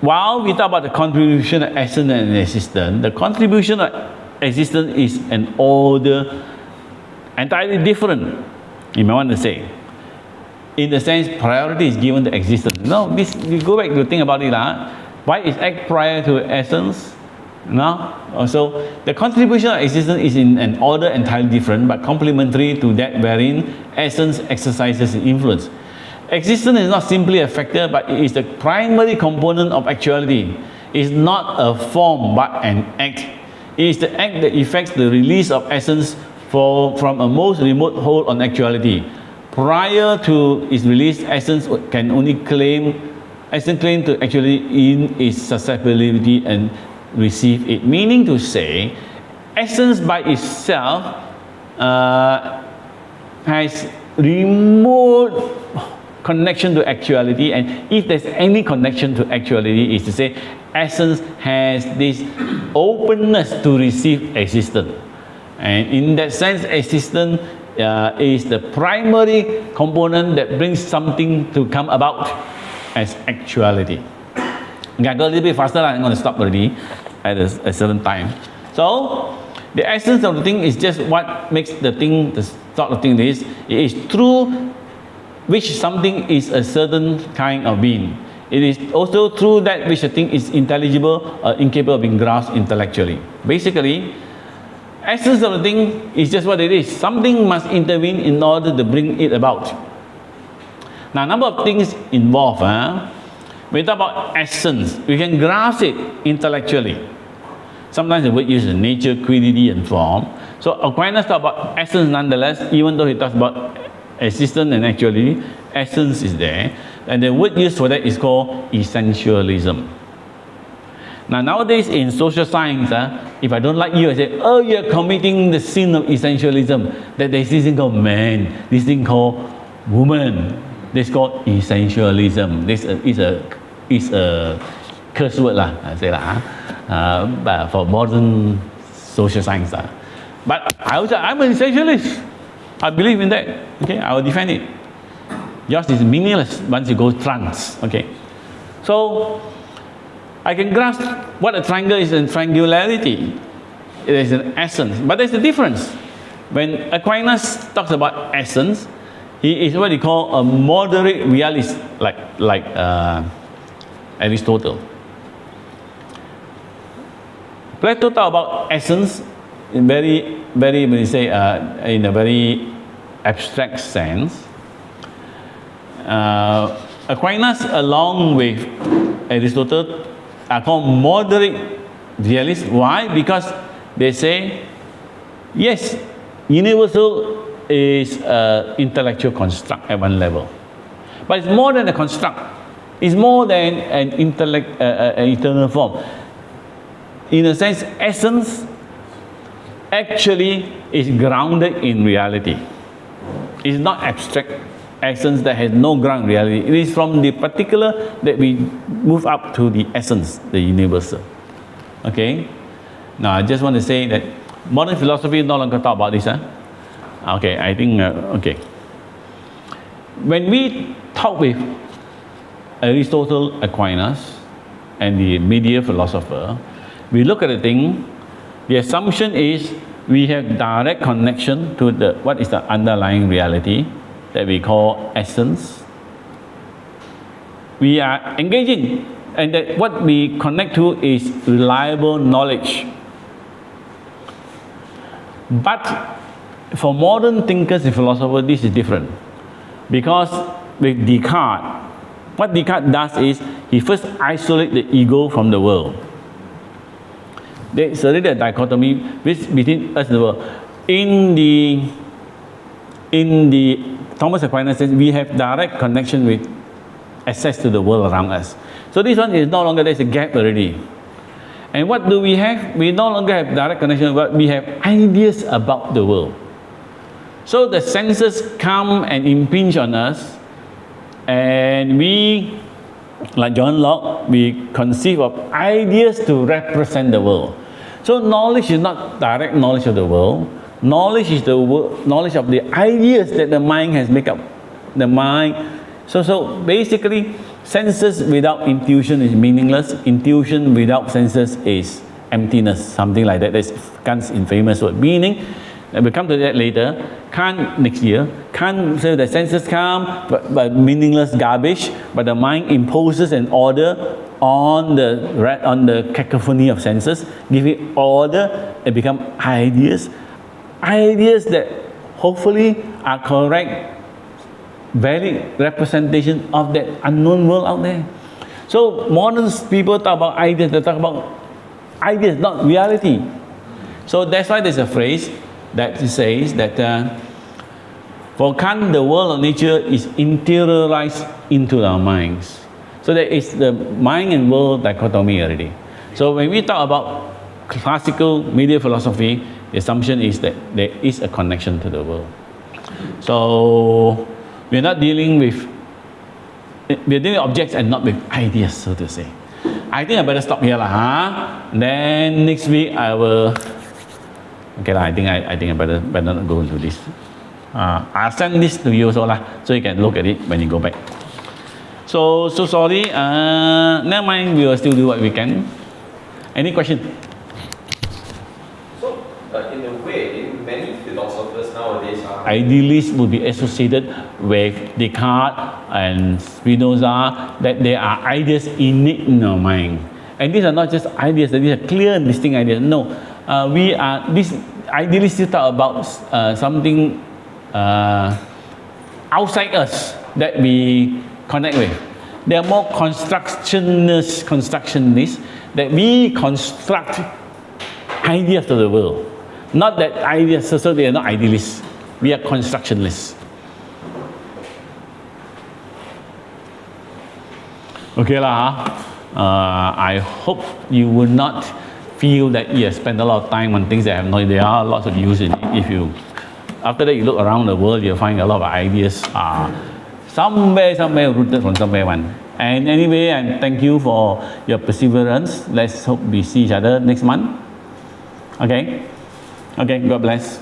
while we talk about the contribution of essence and existence, the contribution of existence is an order entirely different, you may want to say. In the sense, priority is given to existence. No, you go back to think about it. Why is act prior to essence? No? So the contribution of existence is in an order entirely different but complementary to that wherein essence exercises influence. Existence is not simply a factor, but it is the primary component of actuality. It is not a form but an act. It is the act that effects the release of essence from a most remote hold on actuality. Prior to its release, essence can only claim to actuality in its susceptibility and receive it. Meaning to say, essence by itself has remote connection to actuality, and if there's any connection to actuality, is to say essence has this openness to receive existence. And in that sense, existence is the primary component that brings something to come about as actuality. Okay, I go a little bit faster, I'm going to stop already at a certain time. So, the essence of the thing is just what makes the thing, the sort of thing is. It is through which something is a certain kind of being. It is also through that which a thing is intelligible or incapable of being grasped intellectually. Basically, essence of the thing is just what it is. Something must intervene in order to bring it about. Now, a number of things involved. When we talk about essence, we can grasp it intellectually. Sometimes the word uses nature, quality, and form. So Aquinas talks about essence nonetheless, even though he talks about existence and actuality, essence is there. And the word used for that is called essentialism. Now, nowadays in social science, if I don't like you, I say, oh, you're committing the sin of essentialism. That there's this thing called man, this thing called woman. This is called essentialism. This is a curse word, I say but for modern social science. But I would say, I'm an essentialist. I believe in that. Okay, I will defend it. Yours is meaningless once you go trance. Okay, so I can grasp what a triangle is in triangularity. It is an essence, but there's a difference. When Aquinas talks about essence, he is what he call a moderate realist, like Aristotle. Plato talk about essence in very, when you say in a very abstract sense. Aquinas, along with Aristotle, are called moderate realists. Why? Because they say, yes, universal is an intellectual construct at one level, but it's more than a construct. It's more than an intellect, an eternal form. In a sense, essence actually is grounded in reality. It's not abstract essence that has no ground in reality. It is from the particular that we move up to the essence, the universal. Okay? Now, I just want to say that modern philosophy no longer talk about this. Okay, I think, okay. When we talk with Aristotle, Aquinas, and the medieval philosopher, we look at the thing, the assumption is we have direct connection to what is the underlying reality that we call essence. We are engaging, and that what we connect to is reliable knowledge. But for modern thinkers and philosophers, this is different. Because with Descartes, what Descartes does is he first isolates the ego from the world. There is already a dichotomy between us and the world. In the Thomas Aquinas says we have direct connection with access to the world around us. So this one is no longer, there's a gap already. And what do we have? We no longer have direct connection, but we have ideas about the world. So the senses come and impinge on us, and we, like John Locke, we conceive of ideas to represent the world. So knowledge is not direct knowledge of the world. Knowledge is the knowledge of the ideas that the mind has made up. The mind. So basically, senses without intuition is meaningless. Intuition without senses is emptiness. Something like that. That's Kant's infamous word. Meaning, and we'll come to that later. Kant next year. Kant says the senses come, but meaningless garbage. But the mind imposes an order on the cacophony of senses, give it order, and become ideas. Ideas that hopefully are correct, valid representation of that unknown world out there. So modern people talk about ideas, they talk about ideas, not reality. So that's why there's a phrase that says that for Kant, the world of nature is interiorized into our minds. So there is the mind and world dichotomy already. So when we talk about classical media philosophy, the assumption is that there is a connection to the world. So we're not dealing with, we're dealing with objects and not with ideas, so to say. I think I better stop here lah, Then next week I will. Okay lah. I think I better not go into this. I'll send this to you also lah, so you can look at it when you go back. So sorry. Never mind. We will still do what we can. Any question?
So in a way, many philosophers nowadays are
Idealists will be associated with Descartes and Spinoza, that there are ideas innate in our mind. And these are not just ideas, these are clear and distinct ideas. No, these idealists still talk about something outside us that we connect with. They are more constructionists, that we construct ideas to the world. Not that ideas, so they are not idealists. We are constructionists. Okay lah. I hope you will not feel that you have spent a lot of time on things that have no. There are lots of use in it. If you, after that, you look around the world, you'll find a lot of ideas somewhere rooted from somewhere one. And anyway, and thank you for your perseverance. Let's hope we see each other next month. Okay. God bless.